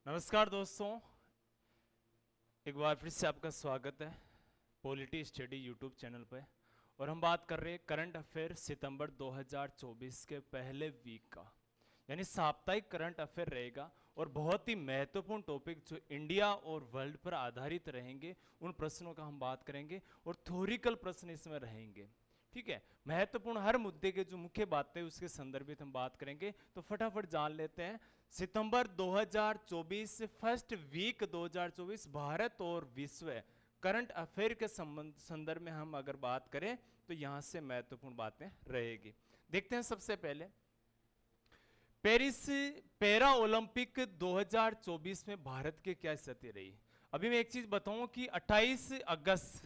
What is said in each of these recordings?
नमस्कार दोस्तों, एक बार फिर से आपका स्वागत है पॉलिटी स्टडी यूट्यूब चैनल पे। और हम बात कर रहे हैं करंट अफेयर सितंबर 2024 के पहले वीक का, यानी साप्ताहिक करंट अफेयर रहेगा। और बहुत ही महत्वपूर्ण टॉपिक जो इंडिया और वर्ल्ड पर आधारित रहेंगे उन प्रश्नों का हम बात करेंगे, और थ्योरिकल प्रश्न इसमें रहेंगे। ठीक है, महत्वपूर्ण हर मुद्दे के जो मुख्य बातें उसके संदर्भित हम बात करेंगे। तो फटाफट जान लेते हैं। सितंबर 2024 फर्स्ट वीक 2024 भारत और विश्व करंट अफेयर के संदर्भ में हम अगर बात करें तो यहां से महत्वपूर्ण बातें रहेगी। देखते हैं सबसे पहले पेरिस पैरा ओलंपिक 2024 में भारत की क्या स्थिति रही। अभी मैं एक चीज बताऊं कि 28 अगस्त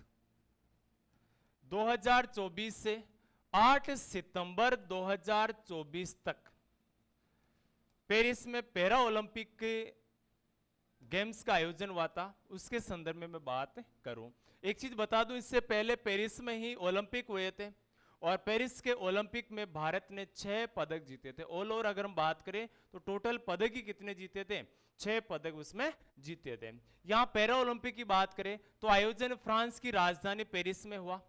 2024 से 8 सितंबर 2024 तक पेरिस में पैरा ओलंपिक के गेम्स का आयोजन हुआ था। उसके संदर्भ में मैं बात करूं, एक चीज बता दूं, इससे पहले पेरिस में ही ओलंपिक हुए थे और पेरिस के ओलंपिक में भारत ने 6 पदक जीते थे। ऑल ओवर अगर हम बात करें तो टोटल पदक ही कितने जीते थे, 6 पदक उसमें जीते थे। यहां पैरा ओलंपिक की बात करें तो आयोजन फ्रांस की राजधानी पेरिस में हुआ।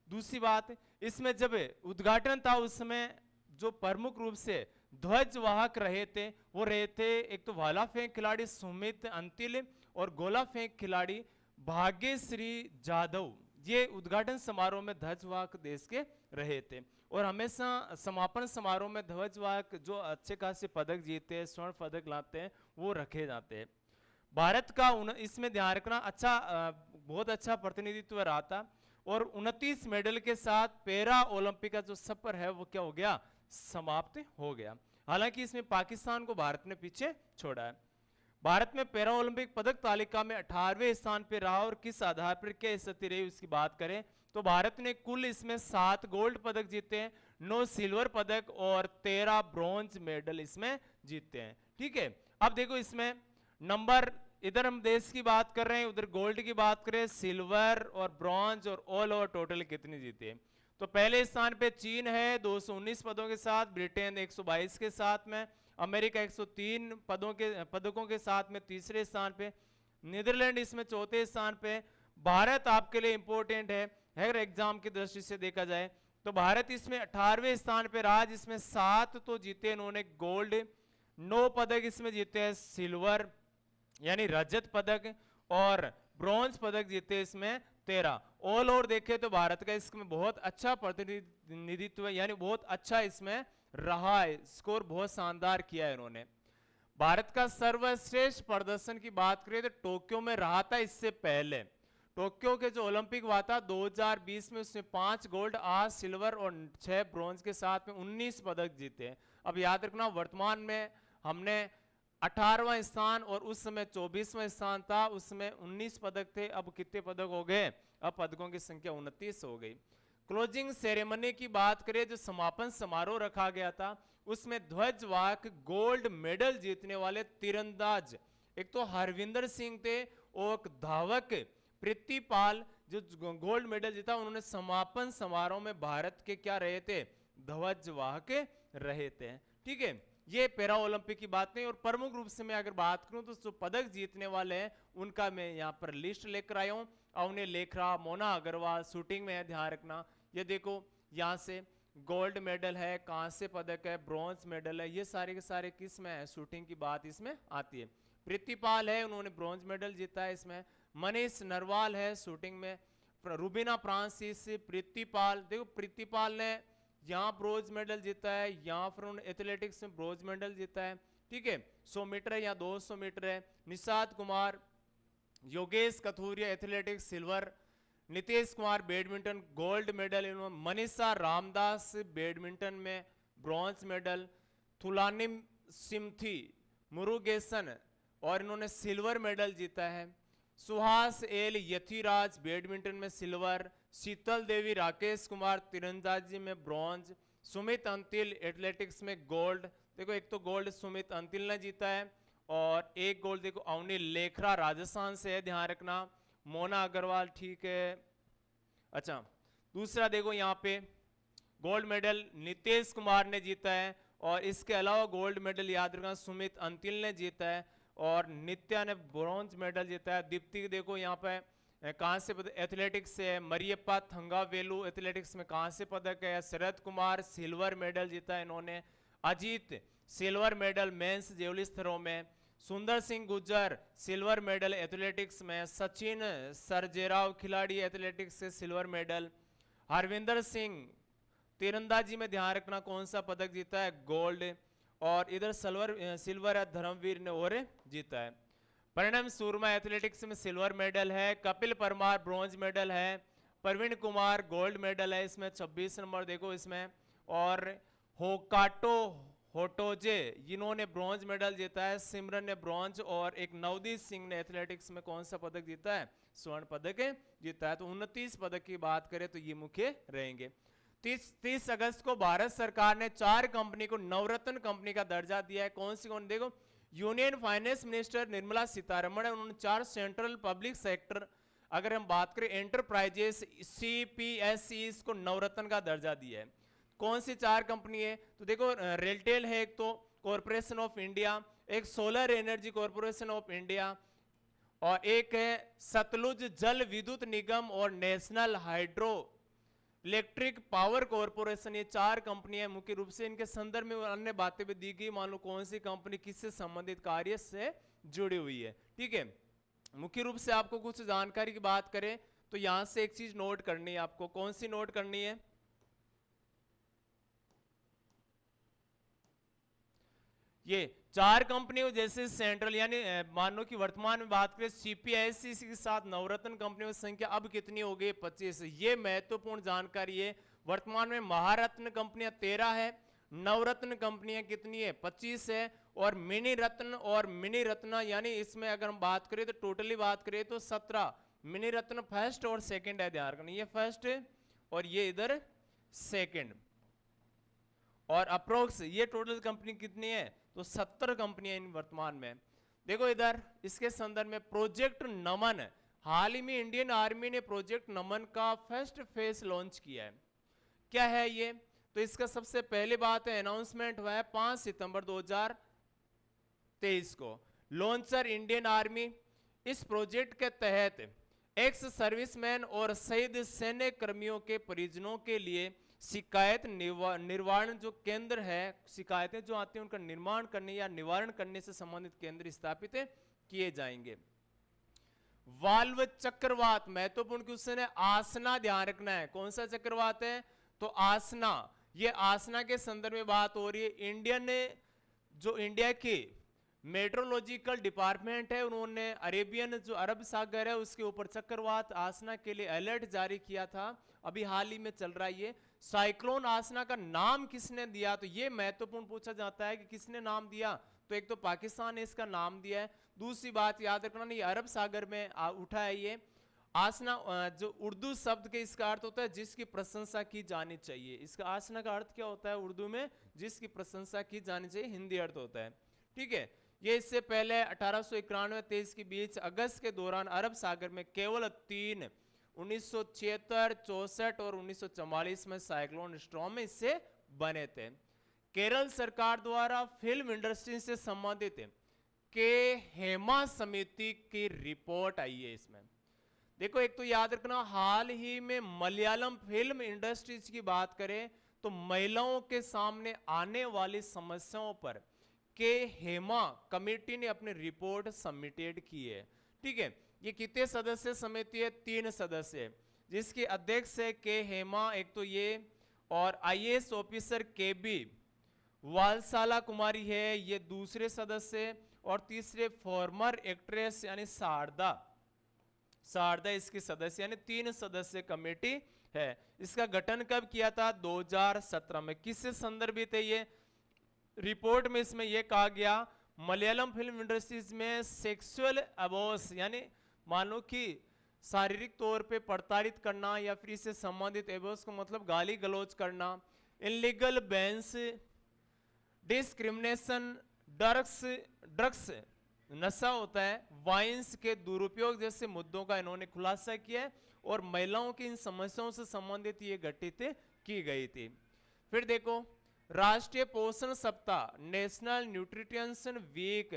दूसरी बात, इसमें जब उद्घाटन था उस समय जो प्रमुख रूप से ध्वजवाहक रहे थे वो रहे थे एक तो भाला फेंक खिलाड़ी सुमित अंतिल और गोला फेंक खिलाड़ी भाग्यश्री जाधव। ये उद्घाटन समारोह में ध्वजवाहक देश के रहे थे। और हमेशा समापन समारोह में ध्वजवाहक जो अच्छे खासे पदक जीते हैं, स्वर्ण पदक लाते हैं, वो रखे जाते हैं। भारत का इसमें ध्यान रखना बहुत अच्छा प्रतिनिधित्व रहा था। और 29 मेडल के साथ पैरा ओलंपिक का जो सफर है वो क्या हो गया, समाप्त हो गया। हालांकि इसमें पाकिस्तान को भारत ने पीछे छोड़ा है। भारत में पैरा ओलंपिक पदक तालिका में 18वें स्थान पर रहा। और किस आधार पर क्या स्थिति रही उसकी बात करें तो भारत ने कुल इसमें 7 गोल्ड पदक जीते हैं, 9 सिल्वर पदक और 13 ब्रॉन्ज मेडल इसमें जीते हैं। ठीक है, अब देखो इसमें नंबर, इधर हम देश की बात कर रहे हैं, उधर गोल्ड की बात करें, सिल्वर और ब्रॉन्ज और ऑल ओवर टोटल कितनी जीते। तो पहले स्थान पे चीन है 219 पदों के साथ, ब्रिटेन 122 के साथ में, अमेरिका 103 पदकों के साथ में तीसरे स्थान पे, नीदरलैंड इसमें चौथे स्थान पे। भारत आपके लिए इंपॉर्टेंट है अगर एग्जाम की दृष्टि से देखा जाए तो भारत इसमें 18वें स्थान पे रहा, जिसमें 7 तो जीते इन्होंने गोल्ड, 9 पदक इसमें जीते हैं सिल्वर यानी रजत पदक, और ब्रॉन्ज पदक जीते इसमें 13। ऑल ओवर देखे तो भारत का इसमें बहुत अच्छा प्रतिनिधित्व यानी बहुत अच्छा इसमें रहा है, स्कोर बहुत शानदार किया है इन्होंने। भारत का सर्वश्रेष्ठ प्रदर्शन की बात करें तो टोक्यो में रहा था। इससे पहले टोक्यो के जो ओलंपिक हुआ था 2020 में, उसमें 5 गोल्ड, 8 सिल्वर और 6 ब्रॉन्ज के साथ में 19 पदक जीते। अब याद रखना वर्तमान में हमने 18वां स्थान और उस समय 24वां स्थान था, उसमें 19 पदक थे। अब कितने पदक हो गए, अब पदकों की संख्या 29 हो गई। क्लोजिंग सेरेमनी की बात करें, जो समापन समारोह रखा गया था उसमें ध्वजवाहक गोल्ड मेडल जीतने वाले तीरंदाज एक तो हरविंदर सिंह थे और एक धावक प्रीतिपाल जो गोल्ड मेडल जीता, उन्होंने समापन समारोह में भारत के क्या रहे थे, ध्वजवाहक रहे थे। ठीक है, ये पैरा ओलंपिक की बात नहीं। और प्रमुख रूप से मैं अगर बात करूं तो जो पदक जीतने वाले हैं उनका मैं यहां पर लिस्ट लेकर आया हूं। अवनी लेखरा, मोना अग्रवाल शूटिंग में है, ध्यान रखना। ये देखो यहां से गोल्ड मेडल है, कांस्य पदक है, ब्रॉन्ज मेडल है, ये सारे के सारे किस में है, शूटिंग की बात इसमें आती है। प्रीतिपाल है, उन्होंने ब्रॉन्ज मेडल जीता है इसमें। मनीष नरवाल है शूटिंग में, रुबीना फ्रांसिस, प्रीतिपाल, देखो प्रीतिपाल ने यहाँ ब्रोंज मेडल जीता है, यहाँ फिर उन्होंने एथलेटिक्स में ब्रोंज मेडल जीता है। ठीक है, 100 मीटर है या 200 मीटर है। Nishad Kumar, Yogesh Kathuria athletics silver, Nitesh Kumar badminton gold medal इन्होंने, मनीषा रामदास बैडमिंटन में ब्रॉन्ज मेडल, थुलानिम सिमथी मुरुगेसन और इन्होंने सिल्वर मेडल जीता है। सुहास एल यथिराज बैडमिंटन में सिल्वर, शीतल देवी राकेश कुमार तीरंदाजी में ब्रॉन्ज, सुमित अंतिल एथलेटिक्स में गोल्ड। देखो एक तो गोल्ड सुमित अंतिल ने जीता है और एक गोल्ड देखो अवनी लेखरा राजस्थान से है, ध्यान रखना। मोना अग्रवाल, ठीक है। अच्छा, दूसरा देखो यहाँ पे गोल्ड मेडल नितेश कुमार ने जीता है और इसके अलावा गोल्ड मेडल याद रखना सुमित अंतिल ने जीता है। और नित्या ने ब्रॉन्ज मेडल जीता है। दीप्ति देखो यहाँ पे कांस्य पदक एथलेटिक्स से है। मरियप्पा थंगावेलु एथलेटिक्स में कांस्य पदक है। शरद कुमार सिल्वर मेडल जीता है इन्होंने। Ajit silver medal men's javelin throw में। Sundar Singh Gujjar silver medal athletics में। सचिन सरजेराव खिलाड़ी एथलेटिक्स से सिल्वर मेडल। हरविंदर सिंह तीरंदाजी में ध्यान रखना कौन सा पदक जीता है, गोल्ड। और इधर सिल्वर है धर्मवीर ने और जीता है। परिणम सूरमा एथलेटिक्स में सिल्वर मेडल है। कपिल परमार ब्रॉन्ज मेडल है। प्रवीण कुमार गोल्ड मेडल है इसमें 26 नंबर देखो इसमें। और होकाटो होटोजे इन्होंने ब्रॉन्ज मेडल जीता है। सिमरन ने ब्रॉन्ज। और एक नवदीप सिंह ने एथलेटिक्स में कौन सा पदक जीता है, स्वर्ण पदक जीता है। तो 29 पदक की बात करें तो ये मुख्य रहेंगे। 30 अगस्त को भारत सरकार ने 4 कंपनी को नवरत्न कंपनी का दर्जा दिया है। कौन सी कौन देखो, union finance minister Nirmala Sitharaman है, उन्होंने 4 सेंट्रल पब्लिक सेक्टर अगर हम बात करें एंटरप्राइजेस CPSE को नवरत्न का दर्जा दिया है। कौन सी 4 कंपनी है तो देखो रेलटेल है एक, तो कॉरपोरेशन ऑफ इंडिया, एक solar energy corporation of India, और एक है सतलुज जल विद्युत निगम और national hydro electric power corporation. ये 4 कंपनियां मुख्य रूप से, इनके संदर्भ में अन्य बातें भी दी गई, मान लो कौन सी कंपनी किससे संबंधित कार्य से जुड़ी हुई है। ठीक है, मुख्य रूप से आपको कुछ जानकारी की बात करें तो यहां से एक चीज नोट करनी है आपको। कौन सी नोट करनी है, ये 4 कंपनियों जैसे सेंट्रल यानी मान लो कि वर्तमान में बात करें CPSE के साथ नवरत्न कंपनियों की संख्या अब कितनी हो गई, 25। ये महत्वपूर्ण जानकारी है। वर्तमान में महारत्न कंपनियां 13 है, नवरत्न कंपनियां कितनी है, 25 है, और मिनी रत्न यानी इसमें अगर हम बात करें तो टोटली बात करें तो 17। मिनी रत्न फर्स्ट और सेकंड है, ध्यान रखना, ये फर्स्ट और ये इधर सेकंड। और अप्रोक्स ये टोटल कंपनी कितनी है तो 70 कंपनियां इन वर्तमान में। देखो इधर इसके संदर्भ में प्रोजेक्ट नमन, हाल ही में इंडियन आर्मी ने प्रोजेक्ट नमन का फर्स्ट फेज लॉन्च किया है। क्या है ये, तो इसका सबसे पहले बात है अनाउंसमेंट हुआ है 5 सितंबर 2023 को। Launcher Indian army. इस प्रोजेक्ट के तहत एक्स सर्विसमैन और शहीद सैन्य कर्मियों के परिजनों के लिए शिकायत निवारण जो केंद्र है, शिकायतें जो आती हैं उनका निर्माण करने या निवारण करने से संबंधित केंद्र स्थापित किए जाएंगे। वाल्व चक्रवात महत्वपूर्ण क्वेश्चन है, आसना ध्यान रखना है। कौन सा चक्रवात है तो आसना। ये आसना के संदर्भ में बात हो रही है। इंडिया की मेट्रोलॉजिकल डिपार्टमेंट है, उन्होंने अरेबियन जो अरब सागर है उसके ऊपर चक्रवात आसना के लिए अलर्ट जारी किया था, अभी हाल ही में चल रहा है ये। साइक्लोन आसना का नाम किसने दिया, तो ये महत्वपूर्ण पूछा जाता है कि किसने नाम दिया, तो एक तो पाकिस्तान ने इसका नाम दिया है। दूसरी बात याद रखना, ये अरब सागर में उठा है ये आसना। जो उर्दू शब्द के इसका अर्थ होता है जिसकी प्रशंसा की जानी चाहिए। इसका आसना का अर्थ क्या होता है उर्दू में, जिसकी प्रशंसा की जानी चाहिए, हिंदी अर्थ होता है। ठीक है, ये इससे पहले 1891-23 के बीच अगस्त के दौरान अरब सागर में केवल 3 1976, 64 और 1944 में साइक्लोन स्टॉर्म इससे बने थे। केरल सरकार द्वारा फिल्म इंडस्ट्री से संबंधित के हेमा समिति की रिपोर्ट आई है इसमें। देखो एक तो याद रखना, हाल ही में मलयालम फिल्म इंडस्ट्रीज की बात करें तो महिलाओं के सामने आने वाली समस्याओं पर के हेमा कमेटी ने अपनी रिपोर्ट सबमिटेड की है। ठीक है, ये कितने सदस्य समिति है, 3 सदस्य, जिसके अध्यक्ष है के हेमा एक तो ये, और IAS ऑफिसर KB वालसाला कुमारी है ये दूसरे सदस्य, और तीसरे फॉर्मर एक्ट्रेस यानी शारदा इसकी सदस्य, यानी 3 सदस्य कमेटी है। इसका गठन कब किया था 2017 में। किससे संदर्भित है ये रिपोर्ट में, इसमें यह कहा गया मलयालम फिल्म इंडस्ट्रीज में सेक्सुअल अबोस यानी मान लो कि शारीरिक तौर पे प्रताड़ित करना या फिर इससे संबंधित एबोस को मतलब गाली गलौज करना, इनलीगल बैंस, डिस्क्रिमिनेशन, ड्रग्स नशा होता है, वाइन्स के दुरुपयोग जैसे मुद्दों का इन्होंने खुलासा किया और महिलाओं की इन समस्याओं से संबंधित ये गठित की गई थी। फिर देखो राष्ट्रीय पोषण सप्ताह नेशनल न्यूट्रिशन वीक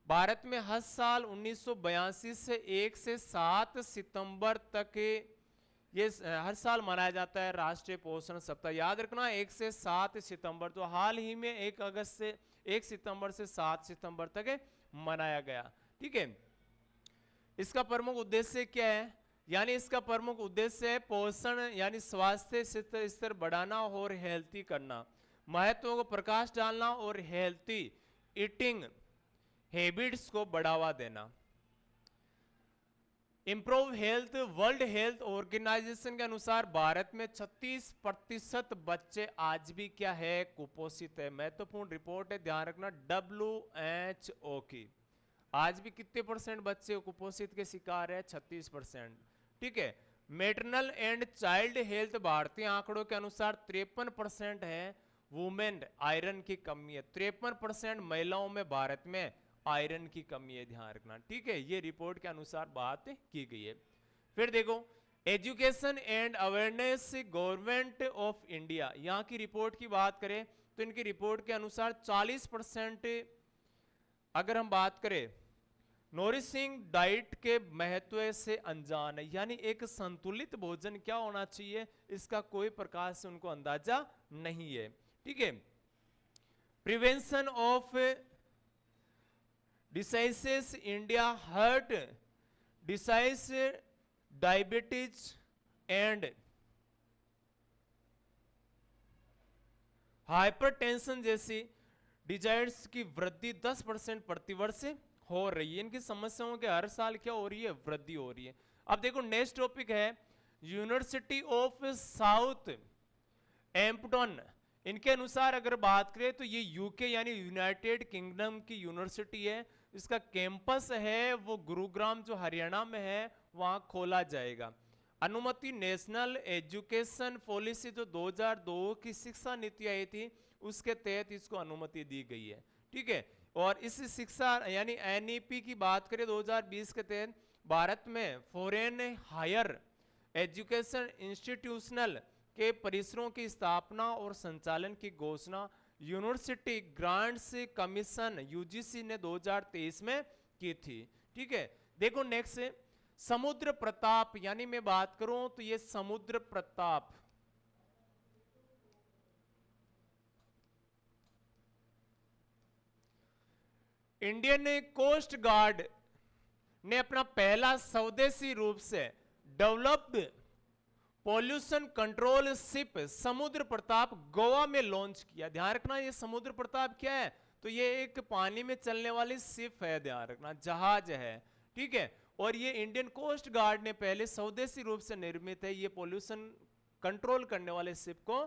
भारत में हर साल 1982 से 1 से 7 सितंबर तक ये हर साल मनाया जाता है राष्ट्रीय पोषण सप्ताह। याद रखना 1 से 7 सितंबर, तो हाल ही में 1 सितंबर से 7 सितंबर तक मनाया गया। ठीक है, इसका प्रमुख उद्देश्य क्या है? यानी इसका प्रमुख उद्देश्य है पोषण यानी स्वास्थ्य स्तर बढ़ाना और हेल्थी करना, महत्व को प्रकाश डालना और हेल्थी ईटिंग हैबिट्स को बढ़ावा देना। Improve health, world health organization के अनुसार भारत में 36% बच्चे आज भी क्या है? कुपोषित है। महत्वपूर्ण रिपोर्ट है, ध्यान रखना, WHO की। आज भी कितने परसेंट बच्चे कुपोषित के शिकार है? 36%। ठीक है, मैटरनल एंड चाइल्ड हेल्थ भारतीय आंकड़ों के अनुसार 53% है। वुमेन आयरन की कमी है, 53% महिलाओं में भारत में आयरन की कमी है, ध्यान रखना। ठीक है, ये रिपोर्ट के अनुसार बात की गई है। फिर देखो education and awareness government of India, यहां की रिपोर्ट की बात करें तो इनकी रिपोर्ट के अनुसार 40% अगर हम बात करें नोरिशिंग डाइट के महत्व से अनजान है। यानी एक संतुलित भोजन क्या होना चाहिए, इसका कोई प्रकार से उनको अंदाजा नहीं है। ठीक है, prevention of diseases India, heart disease, diabetes and hypertension जैसी डिजाइड्स की वृद्धि 10% प्रतिवर्ष हो रही है। इनकी समस्याओं के हर साल क्या हो रही है? वृद्धि हो रही है। अब देखो नेक्स्ट टॉपिक है यूनिवर्सिटी ऑफ साउथ एम्पटन। इनके अनुसार अगर बात करें तो ये यूके यानी यूनाइटेड किंगडम की यूनिवर्सिटी है। इसका कैंपस है वो गुरुग्राम जो हरियाणा में है वहां खोला जाएगा। अनुमति नेशनल एजुकेशन पॉलिसी जो 2002 की शिक्षा नीति आई थी उसके तहत इसको अनुमति दी गई है। ठीक है, और इस शिक्षा यानी एनईपी की बात करें 2020 के तहत भारत में फॉरेन हायर एजुकेशन इंस्टीट्यूशनल के परिसरों की स्थापना और संचालन की घोषणा यूनिवर्सिटी ग्रांट्स कमीशन यूजीसी ने 2023 में की थी। ठीक है, देखो नेक्स्ट समुद्र प्रताप, यानी मैं बात करूं तो ये समुद्र प्रताप इंडियन कोस्ट गार्ड ने अपना पहला स्वदेशी रूप से डेवलप्ड पॉल्यूशन कंट्रोल शिप समुद्र प्रताप गोवा में लॉन्च किया। ध्यान रखना ये समुद्र प्रताप क्या है? तो ये एक पानी में चलने वाली शिप है, ध्यान रखना, जहाज है। ठीक है, और ये इंडियन कोस्ट गार्ड ने पहले स्वदेशी रूप से निर्मित है, ये पॉल्यूशन कंट्रोल करने वाले शिप को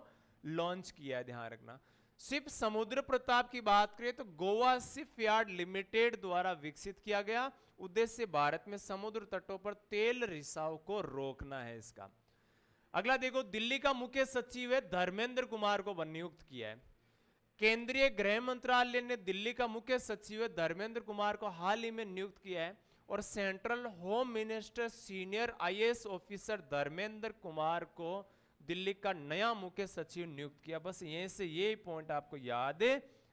लॉन्च किया है, ध्यान रखना। शिप समुद्र प्रताप की बात करें तो गोवा शिपयार्ड लिमिटेड द्वारा विकसित किया गया। उद्देश्य भारत में समुद्र तटों पर तेल रिसाव को रोकना है इसका। अगला देखो दिल्ली का मुख्य सचिव है धर्मेंद्र कुमार को नियुक्त किया है। केंद्रीय गृह मंत्रालय ने दिल्ली का मुख्य सचिव धर्मेंद्र कुमार को हाल ही में नियुक्त किया है और central home minister senior IAS officer Dharmendra Kumar को दिल्ली का नया मुख्य सचिव नियुक्त किया। बस यहीं से ये पॉइंट आपको याद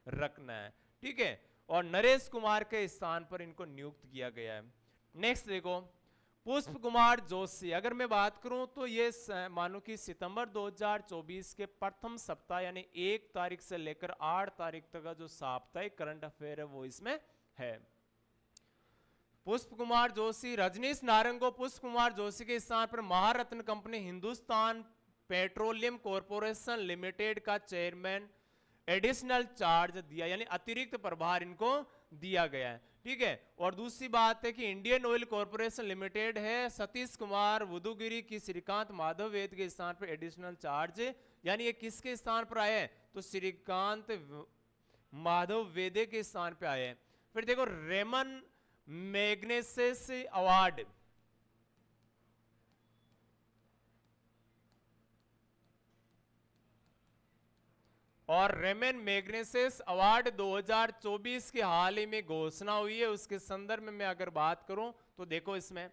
रखना है। ठीक है, और नरेश कुमार के स्थान पर इनको नियुक्त किया गया है। नेक्स्ट देखो पुष्प कुमार जोशी, अगर मैं बात करूं तो ये मानो कि सितंबर 2024 के प्रथम सप्ताह यानी 1 तारीख से लेकर 8 तारीख तक का जो साप्ताहिक करंट अफेयर है वो इसमें है। पुष्प कुमार जोशी, रजनीश नारंग को पुष्प कुमार जोशी के स्थान पर Maharatna company Hindustan petroleum corporation limited का चेयरमैन एडिशनल चार्ज दिया, यानी अतिरिक्त प्रभार इनको दिया गया है। ठीक है, और दूसरी बात है कि इंडियन ऑयल कॉर्पोरेशन लिमिटेड है सतीश कुमार वुदुगिरी की श्रीकांत माधव वेद के स्थान पर एडिशनल चार्ज, यानी ये किसके स्थान पर आए तो श्रीकांत माधव वेदे के स्थान पर आए। फिर देखो रेमन मैग्नेसेस अवार्ड, और रेमन मैग्नेसेस अवार्ड 2024 की हाल ही में घोषणा हुई है। उसके संदर्भ में मैं अगर बात करूं तो देखो इसमें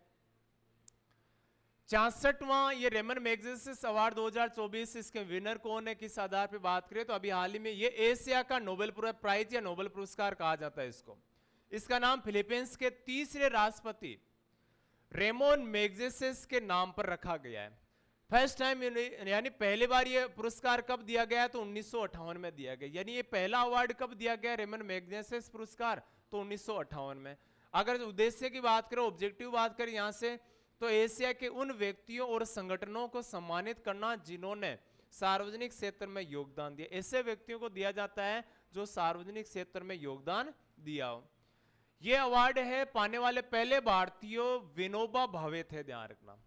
66वां ये रेमन मैग्नेसेस अवार्ड 2024, इसके विनर कौन है किस आधार पे बात करें तो अभी हाल ही में ये एशिया का नोबेल प्राइज या नोबेल पुरस्कार कहा जाता है इसको। इसका नाम फिलीपींस के तीसरे राष्ट्रपति रेमोन मैग्सेसे के नाम पर रखा गया है। फर्स्ट टाइम यानी पहली बार ये पुरस्कार कब दिया गया, तो 1958 में दिया गया। यानी ये पहला अवार्ड कब दिया गया रेमन मैग्सेसे पुरस्कार, तो 1958 में। अगर उद्देश्य की बात करें, ऑब्जेक्टिव बात करें यहां से, तो एशिया के उन व्यक्तियों और संगठनों को सम्मानित करना जिन्होंने सार्वजनिक क्षेत्र में योगदान दिया। ऐसे व्यक्तियों को दिया जाता है जो सार्वजनिक क्षेत्र में योगदान दिया हो। यह अवार्ड है पाने वाले पहले भारतीय विनोबा भावे थे, ध्यान रखना।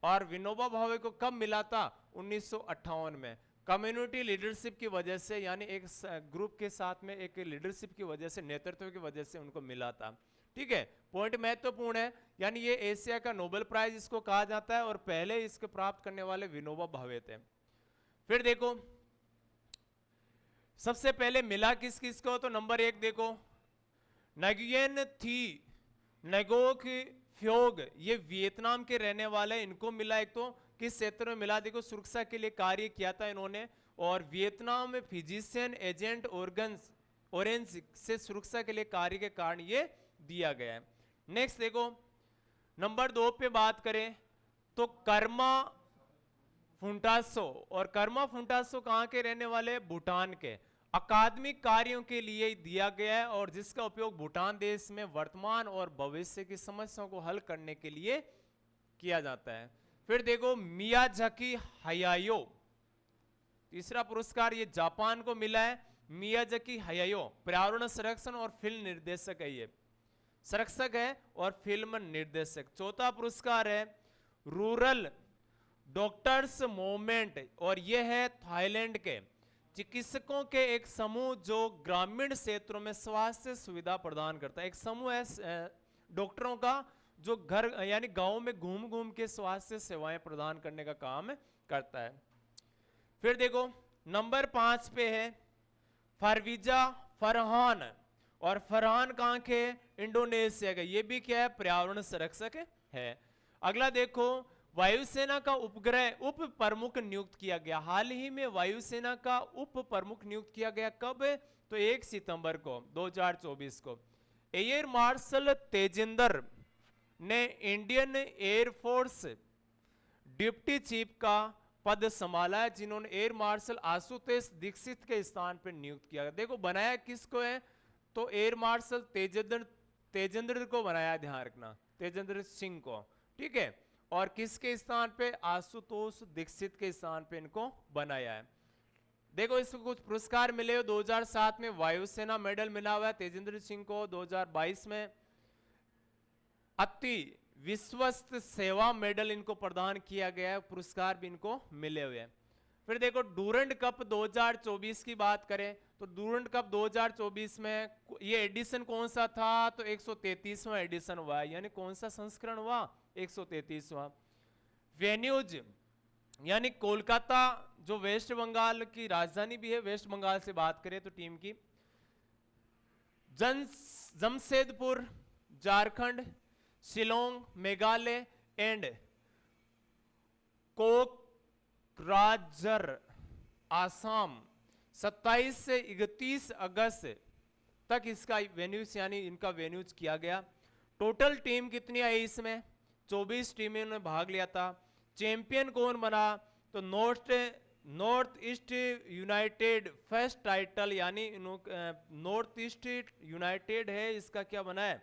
और विनोबा भावे को कब मिला था, 1958 में। कम्युनिटी लीडरशिप की वजह से, यानी एक ग्रुप के साथ में एक लीडरशिप की वजह से, नेतृत्व की वजह से उनको मिला था। ठीक है, पॉइंट महत्वपूर्ण है। यानी ये एशिया का नोबेल प्राइज इसको कहा जाता है और पहले इसको प्राप्त करने वाले विनोबा भावे थे। फिर देखो सबसे पहले मिला किस किस को, तो नंबर 1 देखो नगुयेन थी नगोक फ्योग, ये वियतनाम के रहने वाले, इनको मिला। एक तो किस क्षेत्र में मिला, देखो सुरक्षा के लिए कार्य किया था इन्होंने, और वियतनाम में फिजिशियन एजेंट ऑरेंज से सुरक्षा के लिए कार्य के कारण ये दिया गया है। नेक्स्ट देखो नंबर 2 पे बात करें तो कर्मा फुंटासो, और कर्मा फुंटासो कहां के रहने वाले, भूटान के। अकादमिक कार्यों के लिए दिया गया है और जिसका उपयोग भूटान देश में वर्तमान और भविष्य की समस्याओं को हल करने के लिए किया जाता है। फिर देखो मियाजाकी हायायो, तीसरा पुरस्कार ये जापान को मिला है। मियाजाकी हायायो पर्यावरण संरक्षण और फिल्म निर्देशक है, ये संरक्षक है और फिल्म निर्देशक। चौथा पुरस्कार है रूरल डॉक्टर्स मूवमेंट, और यह है थाईलैंड के चिकित्सकों के एक समूह जो ग्रामीण क्षेत्रों में स्वास्थ्य सुविधा प्रदान करता है। एक समूह है डॉक्टरों का जो घर यानी गांव में घूम घूम के स्वास्थ्य सेवाएं प्रदान करने का काम करता है। फिर देखो नंबर 5 पे है फरवीजा फरहान, और फरहान कहां के, इंडोनेशिया के। ये भी क्या है, पर्यावरण संरक्षक है। अगला देखो वायुसेना का उपग्रह उप प्रमुख नियुक्त किया गया। हाल ही में वायुसेना का उप प्रमुख नियुक्त किया गया, कब, तो 1 सितंबर को 2024 को। एयर मार्शल तेजिंदर ने इंडियन एयरफोर्स डिप्टी चीफ का पद संभाला है, जिन्होंने एयर मार्शल आशुतोष दीक्षित के स्थान पर नियुक्त किया गया। देखो बनाया किसको है, तो एयर मार्शल तेजेंद्र को बनाया, ध्यान रखना, तेजेंद्र सिंह को। ठीक है, और किसके स्थान पे, आशुतोष दीक्षित के स्थान पे इनको बनाया है। देखो इसको कुछ पुरस्कार मिले हो। 2007 में वायुसेना मेडल मिला हुआ है तेजेंद्र सिंह को। 2022 में अति विश्वस्त सेवा मेडल इनको प्रदान किया गया है, पुरस्कार भी इनको मिले हुए हैं। फिर देखो डूरंड कप 2024 की बात करें तो डूरंड कप 2024 में ये एडिशन कौन सा था, तो 133वां एडिशन हुआ, यानी कौन सा संस्करण हुआ, 133वां। वेन्यूज यानी कोलकाता जो वेस्ट बंगाल की राजधानी भी है, वेस्ट बंगाल से बात करें तो टीम की जमशेदपुर झारखंड, शिलोंग मेघालय एंड कोकराझार आसाम 27 से 31 अगस्त तक इसका वेन्यूज यानी इनका वेन्यूज किया गया। टोटल टीम कितनी आई इसमें, 24 टीमें ने भाग लिया था। चैंपियन कौन बना, तो north east United first title, यानी नॉर्थ ईस्ट यूनाइटेड है, इसका क्या बना है,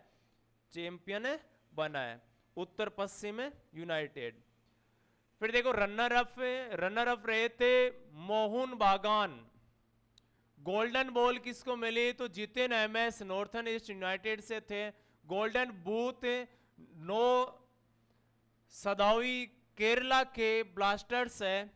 चैंपियन बना है, उत्तर पश्चिम यूनाइटेड। फिर देखो रनर अप रहे थे मोहन बागान। गोल्डन बॉल किसको मिली, तो Jiten MS northern east United से थे। गोल्डन बूथ नो सदावी केरला के ब्लास्टर्स है।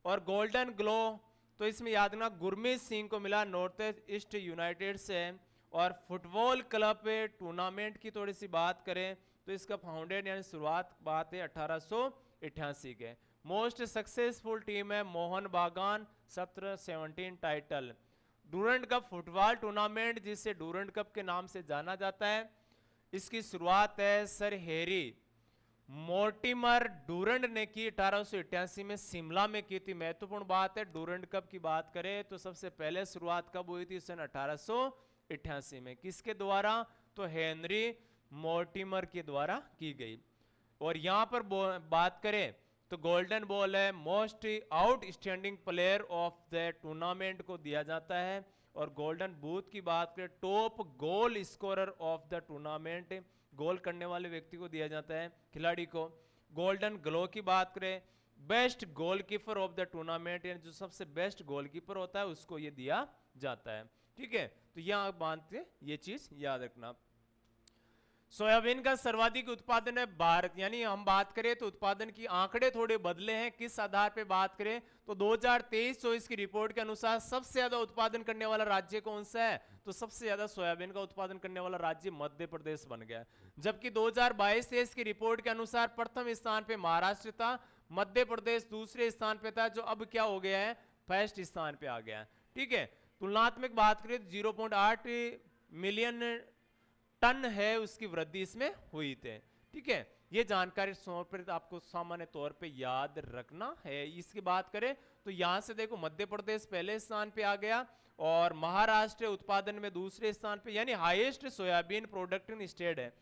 और गोल्डन ग्लो तो इसमें याद रखना गुरमीत सिंह को मिला नॉर्थ ईस्ट यूनाइटेड से। और फुटबॉल क्लब टूर्नामेंट की थोड़ी सी बात करें तो इसका फाउंडेड यानी शुरुआत बात है 1888 के। मोस्ट सक्सेसफुल टीम है मोहन बागान, 17 title. Durand cup football tournament जिसे डूरंड कप के नाम से जाना जाता है, इसकी शुरुआत है सर हैरी मोर्टिमर डूरंड ने की 1888 में शिमला में की थी। महत्वपूर्ण बात है डूरंड कप की बात करें तो सबसे पहले शुरुआत कब हुई थी, सन 1888 में। किसके द्वारा, तो हेनरी मोर्टिमर के द्वारा की गई। और यहां पर बात करें तो गोल्डन बॉल है most outstanding player of the tournament को दिया जाता है। और गोल्डन बूट की बात करें top goal scorer of the tournament, goal करने वाले व्यक्ति को दिया जाता है, खिलाड़ी को। गोल्डन ग्लो की बात करें best goalkeeper of the tournament, यानी जो सबसे बेस्ट गोलकीपर होता है उसको ये दिया जाता है। ठीक है, तो यहां आप बांधते ये चीज याद रखना। सोयाबीन का सर्वाधिक उत्पादन है भारत, यानी हम बात करें तो उत्पादन की आंकड़े थोड़े बदले हैं। किस आधार पे बात करें तो 2023-24 की रिपोर्ट के अनुसार सबसे ज्यादा उत्पादन करने वाला राज्य कौन सा है, तो सबसे ज्यादा सोयाबीन का उत्पादन करने वाला राज्य मध्य प्रदेश बन गया। जबकि 2022-23 की रिपोर्ट के अनुसार प्रथम स्थान पे महाराष्ट्र था, मध्य प्रदेश दूसरे स्थान पे था, जो अब क्या हो गया है, फर्स्ट स्थान पे आ गया है। ठीक है, तुलनात्मक बात करें तो 0.8 मिलियन टन है उसकी वृद्धि इसमें हुई थी। ठीक है, ये जानकारी आपको सामान्य तौर पे याद रखना है। इसकी बात करें तो यहां से देखो मध्य प्रदेश पहले स्थान पे आ गया और महाराष्ट्र उत्पादन में दूसरे स्थान पे, यानी हाईएस्ट सोयाबीन प्रोडक्टिंग स्टेट है।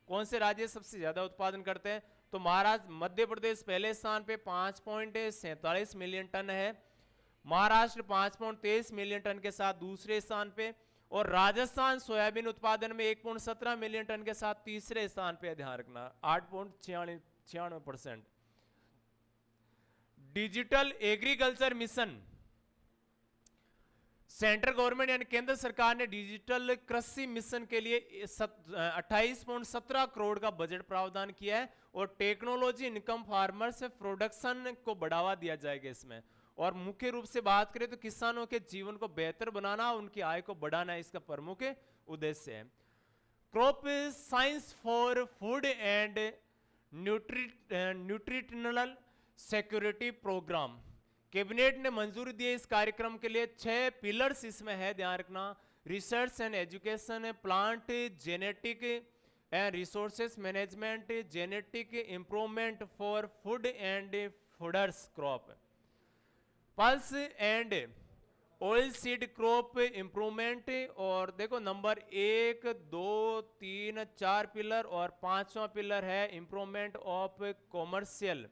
कौन से राज्य सबसे ज्यादा उत्पादन करते हैं तो महाराष्ट्र, मध्य प्रदेश पहले स्थान पे 5.47 मिलियन टन है, महाराष्ट्र 5.23 मिलियन टन के साथ दूसरे स्थान पे, और राजस्थान सोयाबीन उत्पादन में 1.17 मिलियन टन के साथ तीसरे स्थान पे, ध्यान रखना 8.96%। Digital agriculture mission, central government यानी केंद्र सरकार ने डिजिटल कृषि मिशन के लिए 28.17 करोड़ का बजट प्रावधान किया है। और टेक्नोलॉजी इनकम फार्मर्स प्रोडक्शन को बढ़ावा दिया जाएगा इसमें। और मुख्य रूप से बात करें तो किसानों के जीवन को बेहतर बनाना, उनकी आय को बढ़ाना इसका प्रमुख उद्देश्य है। Crop science for food and nutritional security program, cabinet ने मंजूरी दी इस कार्यक्रम के लिए। 6 पिलर्स इसमें है, ध्यान रखना, research and education, plant genetic and resources management, genetic improvement for food and fodders crop, pulse and oil seed crop improvement. और देखो नंबर 1, 2, 3, 4 पिलर और 5वां पिलर है इंप्रूवमेंट ऑफ कॉमर्शियल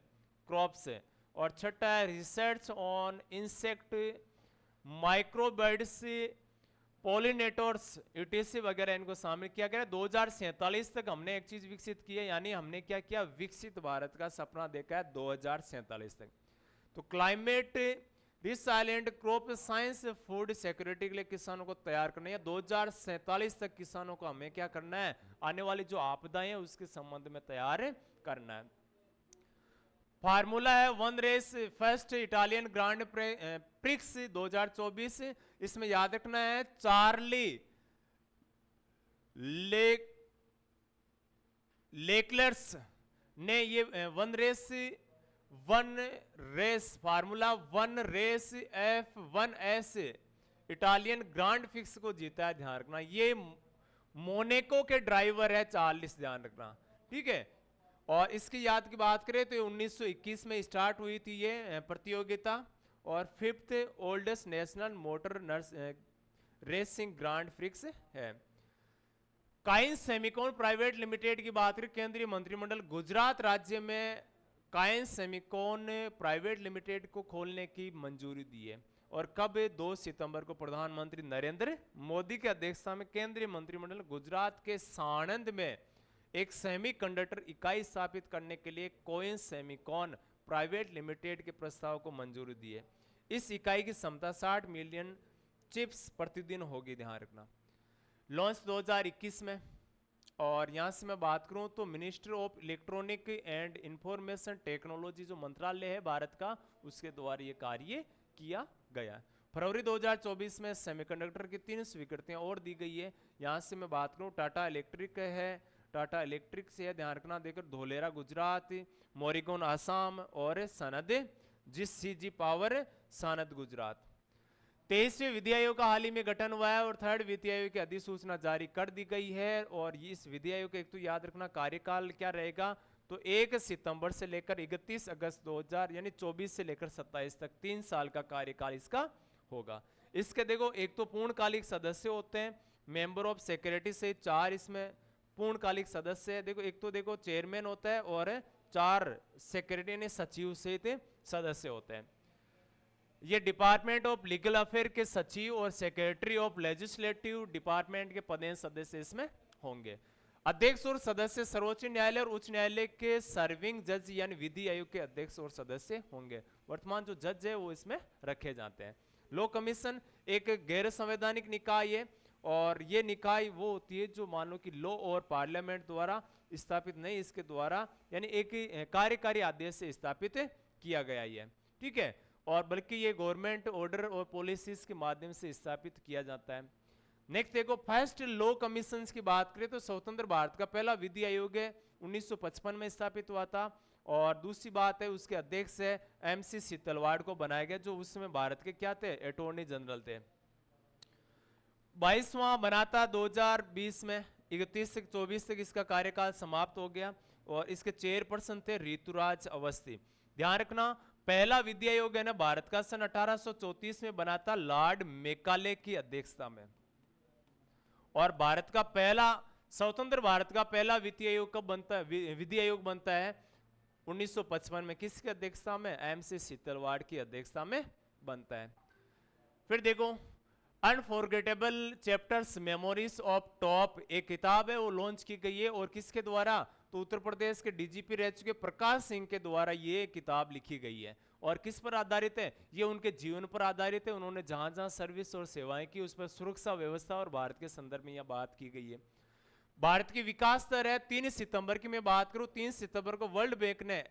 क्रॉप्स। और छठा है research on insect, microbes, pollinators, UTC वगैरह इनको शामिल किया गया। 2047 तक हमने एक चीज विकसित की है, यानी हमने क्या किया, विकसित भारत का सपना देखा है 2047 तक। तो climate resilient crop science food security के लिए किसानों को तैयार करना है। 2047 तक किसानों को हमें क्या करना है, आने वाली जो आपदाएं हैं उसके संबंध में तैयार करना है। फार्मूला है 1 race first Italian grand prix 2024। इसमें याद रखना है चार्ली लेक्लर्स ने ये 1 race formula 1 race F1S Italian grand prix को जीता है, ध्यान रखना। ये मोनेको के ड्राइवर है चार्लिस, ध्यान रखना। ठीक है, और इसकी याद की बात करें तो 1921 में स्टार्ट हुई थी ये प्रतियोगिता, और 5th oldest national motor racing grand fix है। काइंस सेमिकॉन प्राइवेट लिमिटेड की बात करें, केंद्रीय मंत्रिमंडल गुजरात राज्य में काइंस सेमिकॉन प्राइवेट लिमिटेड को खोलने की मंजूरी दी है। और कब, 2 सितंबर को प्रधानमंत्री नरेंद्र मोदी की अध्यक्षता में केंद्रीय मंत्रिमंडल गुजरात के साणंद में एक सेमीकंडक्टर इकाई स्थापित करने के लिए कोइंस सेमिकॉन प्राइवेट लिमिटेड के प्रस्ताव को मंजूरी दी है। इस इकाई की क्षमता 60 मिलियन चिप्स प्रतिदिन होगी, ध्यान रखना। लॉन्च 2021 में। और यहां से मैं बात करूं तो minister of electronic and information technology जो मंत्रालय है भारत का, उसके द्वारा ये कार्य किया गया। फरवरी 2024 में सेमीकंडक्टर की 3 स्वीकृतियां और दी गई है। यहां से मैं बात करूं टाटा इलेक्ट्रिक है, टाटा इलेक्ट्रिक से है, ध्यान रखना, देकर धोलेरा गुजरात, मोरिगोन आसाम और सनद जिस पावर सनद गुजरात। 23वें विधि आयोग का हाल ही में गठन हुआ है और 3rd विधि आयोग की अधिसूचना जारी कर दी गई है। और इस विधि आयोग का एक तो याद रखना कार्यकाल क्या रहेगा, तो 1 सितंबर से लेकर 31 अगस्त 2000 यानी 24 से लेकर 27 तक 3 साल का कार्यकाल इसका होगा। इसके देखो एक तो पूर्णकालिक सदस्य होते हैं, मेंबर ऑफ सेक्रेटरी से 4 इसमें पूर्णकालिक सदस्य है। देखो एक तो देखो चेयरमैन होता है और 4 सेक्रेटरी यानी सचिव से सदस्य होते हैं। ये डिपार्टमेंट ऑफ लीगल अफेयर के सचिव और सेक्रेटरी ऑफ लेजिस्लेटिव डिपार्टमेंट के पदेन सदस्य इसमें होंगे। अध्यक्ष और सदस्य सर्वोच्च न्यायालय और उच्च न्यायालय के सर्विंग जज यानी विधि आयोग के अध्यक्ष और सदस्य होंगे। वर्तमान जो जज है वो इसमें रखे जाते हैं। लॉ कमीशन एक गैर संवैधानिक निकाय है और ये निकाय वो होती है जो मान लो कि लॉ और पार्लियामेंट द्वारा स्थापित नहीं, इसके द्वारा यानी एक कार्यकारी आदेश से स्थापित किया गया है, ठीक है, और बल्कि ये गवर्नमेंट ऑर्डर और पॉलिसीज के माध्यम से स्थापित किया जाता है। नेक्स्ट देखो फर्स्ट लॉ कमीशन की बात करें तो स्वतंत्र भारत का पहला विधि आयोग है 1955 में स्थापित हुआ था। और दूसरी बात है उसके अध्यक्ष है एमसी सीतलवाड़ को बनाया गया जो उस समय भारत के क्या थे, अटॉर्नी जनरल थे। 22वां बना था 2020 में, 31 से 24 तक इसका कार्यकाल समाप्त हो गया और इसके चेयरपर्सन थे ऋतुराज अवस्थी। ध्यान रखना पहला विधि आयोग है ना भारत का सन 1834 में बना था लॉर्ड मेकाले की अध्यक्षता में। और भारत का पहला स्वतंत्र भारत का पहला विधि आयोग कब बनता है, विधि आयोग बनता है 1955 में, किसकी अध्यक्षता में, एमसी सीतलवाड़ की अध्यक्षता में बनता है। फिर देखो unforgettable chapters memories of top एक किताब है वो लॉन्च की गई है और किसके द्वारा, तो उत्तर प्रदेश के डीजीपी रह चुके प्रकाश सिंह के द्वारा ये किताब लिखी गई है। और किस पर आधारित है, ये उनके जीवन पर आधारित है। उन्होंने जहां जहां सर्विस और सेवाएं की उस पर सुरक्षा व्यवस्था और भारत के संदर्भ में यह बात की गई है। भारत की विकास दर है 3 सितंबर की मैं बात करूं, 3 सितंबर को वर्ल्ड बैंक ने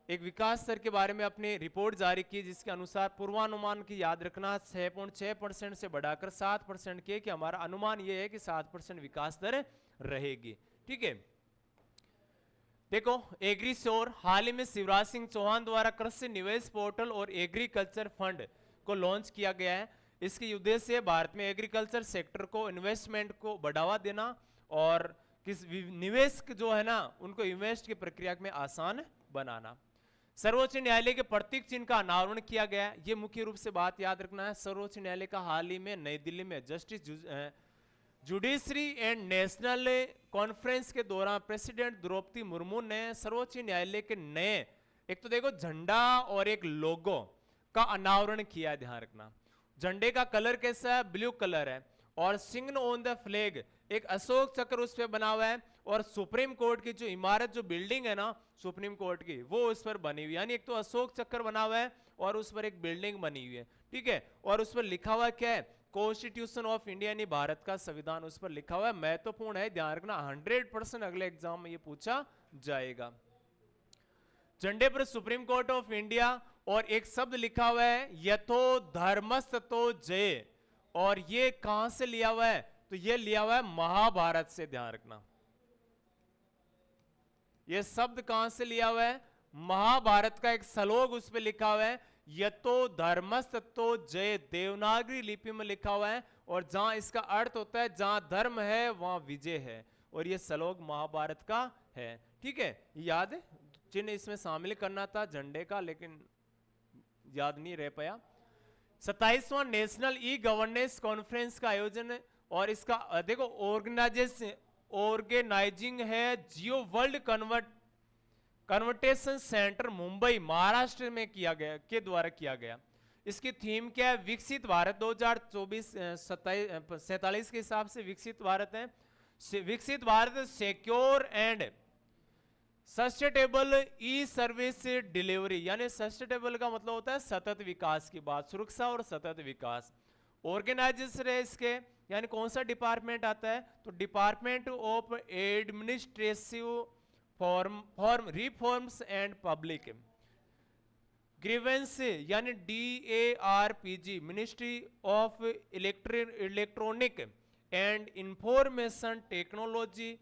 एक विकास दर के बारे में अपनी रिपोर्ट जारी की जिसके अनुसार पूर्वानुमान की याद रखना 6.6% से बढ़ाकर 7% किए कि हमारा अनुमान यह है कि 7% विकास दर रहेगी, ठीक है। देखो एग्रीश्योर हाल ही में शिवराज सिंह चौहान द्वारा कृषि निवेश पोर्टल और एग्रीकल्चर फंड को लॉन्च किया गया है। इसकी उद्देश्य है भारत में एग्रीकल्चर सेक्टर को इन्वेस्टमेंट को बढ़ावा देना और किस निवेश जो है ना उनको इन्वेस्ट की प्रक्रिया में आसान बनाना। सर्वोच्च न्यायालय के प्रतीक चिन्ह का अनावरण किया गया। ये मुख्य रूप से बात याद रखना है, सर्वोच्च न्यायालय का हाल ही में नई दिल्ली में justice judiciary and national conference के दौरान प्रेसिडेंट द्रौपदी मुर्मू ने सर्वोच्च न्यायालय के नए एक तो देखो झंडा और एक लोगो का अनावरण किया। ध्यान रखना झंडे का कलर कैसा है, ब्लू कलर है और सिग्न ऑन द फ्लैग एक अशोक चक्र उस पर बना हुआ है और सुप्रीम कोर्ट की जो इमारत जो बिल्डिंग है ना सुप्रीम कोर्ट की वो उस पर बनी हुई है, यानी एक तो अशोक चक्र बना हुआ है और उस पर एक बिल्डिंग बनी हुई है, ठीक है। और उस पर लिखा हुआ क्या है, कॉन्स्टिट्यूशन ऑफ इंडिया यानी भारत का संविधान उस पर लिखा हुआ है। महत्वपूर्ण है, ध्यान रखना 100% अगले एग्जाम में ये पूछा जाएगा। झंडे पर सुप्रीम कोर्ट ऑफ इंडिया और एक शब्द लिखा हुआ है यथो धर्मस्तो जय, और ये कहां से लिया हुआ है, तो ये लिया हुआ है महाभारत से। ध्यान रखना ये शब्द कहां से लिया हुआ है, महाभारत का एक श्लोक उस पर लिखा हुआ है यतो धर्मस्तो जय, देवनागरी लिपि में लिखा हुआ है और जहां इसका अर्थ होता है जहां धर्म है वहां विजय है, और ये श्लोक महाभारत का है, ठीक है। याद है, चिन्ह इसमें शामिल करना था झंडे का लेकिन याद नहीं रह पाया। 27वां नेशनल ई गवर्नेंस कॉन्फ्रेंस का आयोजन और इसका देखो ऑर्गेनाइजिंग है जियो वर्ल्ड कन्वर्टेशन सेंटर मुंबई महाराष्ट्र में किया गया के द्वारा किया गया। इसकी थीम क्या है, विकसित भारत 2047 के हिसाब से विकसित भारत है, विकसित Bharat secure and sustainable E service delivery, यानी सस्टेनेबल का मतलब होता है सतत विकास की बात, सुरक्षा और सतत विकास। ऑर्गेनाइजेशन है इसके, यानी कौन सा डिपार्टमेंट आता है, तो department of administrative form reforms and public grievance यानी DARPG, ministry of electronic and information technology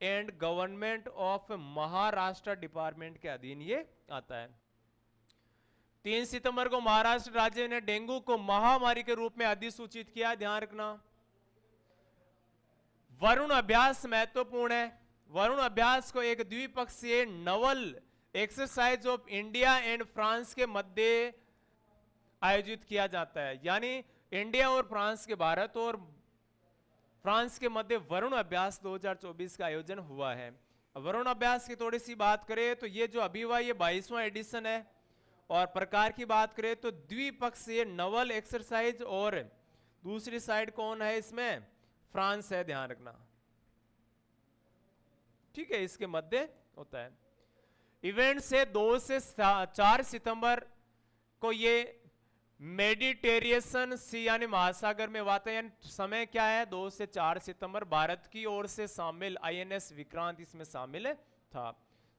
and government of Maharashtra department के अधीन ये आता है। 3 सितंबर को महाराष्ट्र राज्य ने डेंगू को महामारी के रूप में अधिसूचित किया। ध्यान रखना वरुण अभ्यास महत्वपूर्ण है। वरुण अभ्यास को एक द्विपक्षीय Naval exercise of India and France के मध्य आयोजित किया जाता है, यानी इंडिया और फ्रांस के, भारत और फ्रांस के मध्य वरुण अभ्यास 2024 का आयोजन हुआ है। वरुण अभ्यास की थोड़ी सी बात करें तो ये जो अभी हुआ ये 22वां एडिशन है, और प्रकार की बात करें तो द्विपक्षीय नवल एक्सरसाइज, और दूसरी साइड कौन है इसमें, फ्रांस है, ध्यान रखना, ठीक है, इसके मध्य होता है। इवेंट से 2 से 4 सितंबर को ये मेडिटेरियन सी यानी महासागर में वाता, यानी समय क्या है 2 से 4 सितंबर। भारत की ओर से शामिल आईएनएस विक्रांत इसमें शामिल था।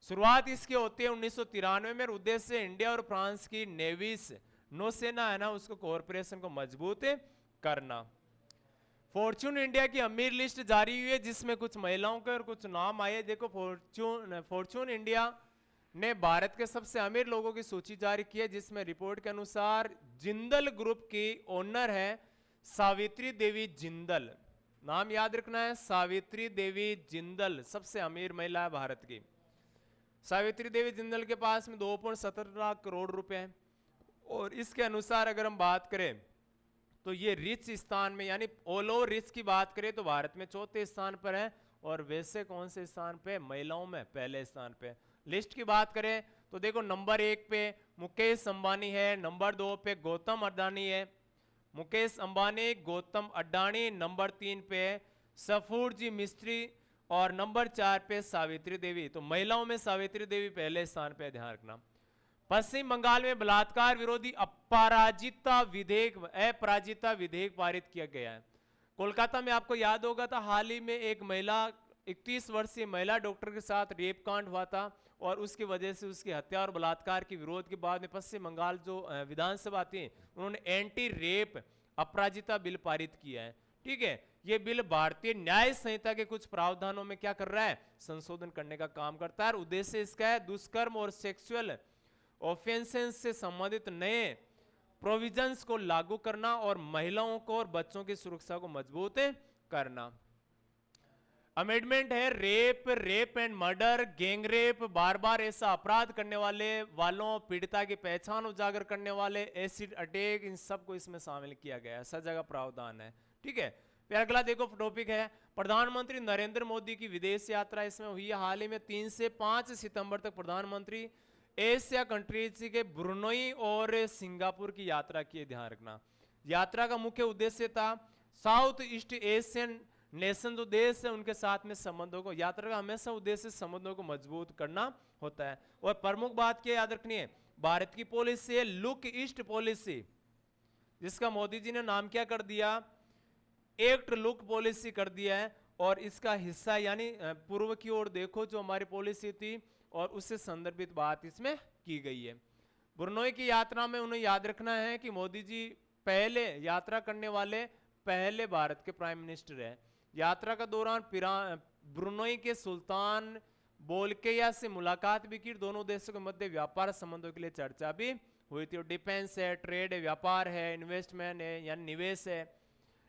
शुरुआत इसकी होती है 1993 में, उद्देश्य इंडिया और फ्रांस की नेवीज नौसेना है ना उसको कोऑपरेशन को मजबूत करना। फॉर्च्यून इंडिया की अमीर लिस्ट जारी हुई है जिसमें कुछ महिलाओं के और कुछ नाम आए। देखो फॉर्च्यून इंडिया ने भारत के सबसे अमीर लोगों की सूची जारी की है, जिसमें रिपोर्ट के अनुसार जिंदल ग्रुप की ओनर है सावित्री देवी जिंदल। नाम याद रखना है, सावित्री देवी जिंदल सबसे अमीर महिला है भारत की। सावित्री देवी जिंदल के पास में 2.17 लाख करोड़ रुपए हैं, और इसके अनुसार अगर हम बात करें तो ये रिच स्थान में यानी ऑल ओवर रिच की बात करें तो भारत में 4थे स्थान पर है, और वैसे कौन से स्थान पे, महिलाओं में पहले स्थान पे। लिस्ट की बात करें तो देखो नंबर 1 पे मुकेश अंबानी है, नंबर 2 पे गौतम अडानी है, मुकेश अंबानी गौतम अडानी, नंबर 3 पे सफूर जी मिस्त्री, और नंबर 4 पे सावित्री देवी। तो महिलाओं में सावित्री देवी पहले स्थान पे, ध्यान रखना। पश्चिम बंगाल में बलात्कार विरोधी अपराजिता विधेयक पारित किया गया है। कोलकाता में आपको याद होगा था हाल ही में एक महिला 31 वर्षीय महिला डॉक्टर के साथ रेप कांड हुआ था, और उसकी वजह से उसकी हत्या और बलात्कार के विरोध के बाद में पश्चिम बंगाल जो विधानसभा थी उन्होंने एंटी रेप अपराजिता बिल पारित किया है। ठीक है, यह बिल भारतीय न्याय संहिता के कुछ प्रावधानों में क्या कर रहा है, संशोधन करने का काम करता है। उद्देश्य इसका है दुष्कर्म और सेक्सुअल ऑफेंसेस से संबंधित नए प्रोविजंस को लागू करना और महिलाओं को और बच्चों की सुरक्षा को मजबूत करना। अमेंडमेंट है rape and murder, gang rape, बार बार ऐसा अपराध करने वालों, पीड़िता की पहचान उजागर करने वाले, एसिड अटैक, इन सबको इसमें शामिल किया गया है, सजा का प्रावधान है। ठीक है, फिर अगला देखो टॉपिक है प्रधानमंत्री नरेंद्र मोदी की विदेश यात्रा इसमें हुई है हाल ही में। 3 से 5 सितंबर तक प्रधानमंत्री एशिया कंट्रीज के ब्रुनोई और सिंगापुर की यात्रा की, ध्यान रखना। यात्रा का मुख्य उद्देश्य था साउथ ईस्ट एशियन नेशन जो देश है उनके साथ में संबंधों को, यात्रा का हमेशा उद्देश्य संबंधों को मजबूत करना होता है। और प्रमुख बात क्या याद रखनी है, भारत की पॉलिसी है लुक ईस्ट पॉलिसी, जिसका मोदी जी ने नाम क्या कर दिया, एक्ट लुक पॉलिसी कर दिया है। और इसका हिस्सा यानी पूर्व की ओर देखो जो हमारी पॉलिसी थी, और उससे संदर्भित बात इसमें की गई है। ब्रुनोई की यात्रा में उन्हें याद रखना है कि मोदी जी पहले यात्रा करने वाले पहले भारत के प्राइम मिनिस्टर हैं। यात्रा का दौरान ब्रुनोई के सुल्तान बोल्किया से मुलाकात भी की, दोनों देशों के मध्य व्यापार संबंधों के लिए चर्चा भी हुई थी। और डिफेंस है, ट्रेड है, व्यापार है, इन्वेस्टमेंट है यानी निवेश है,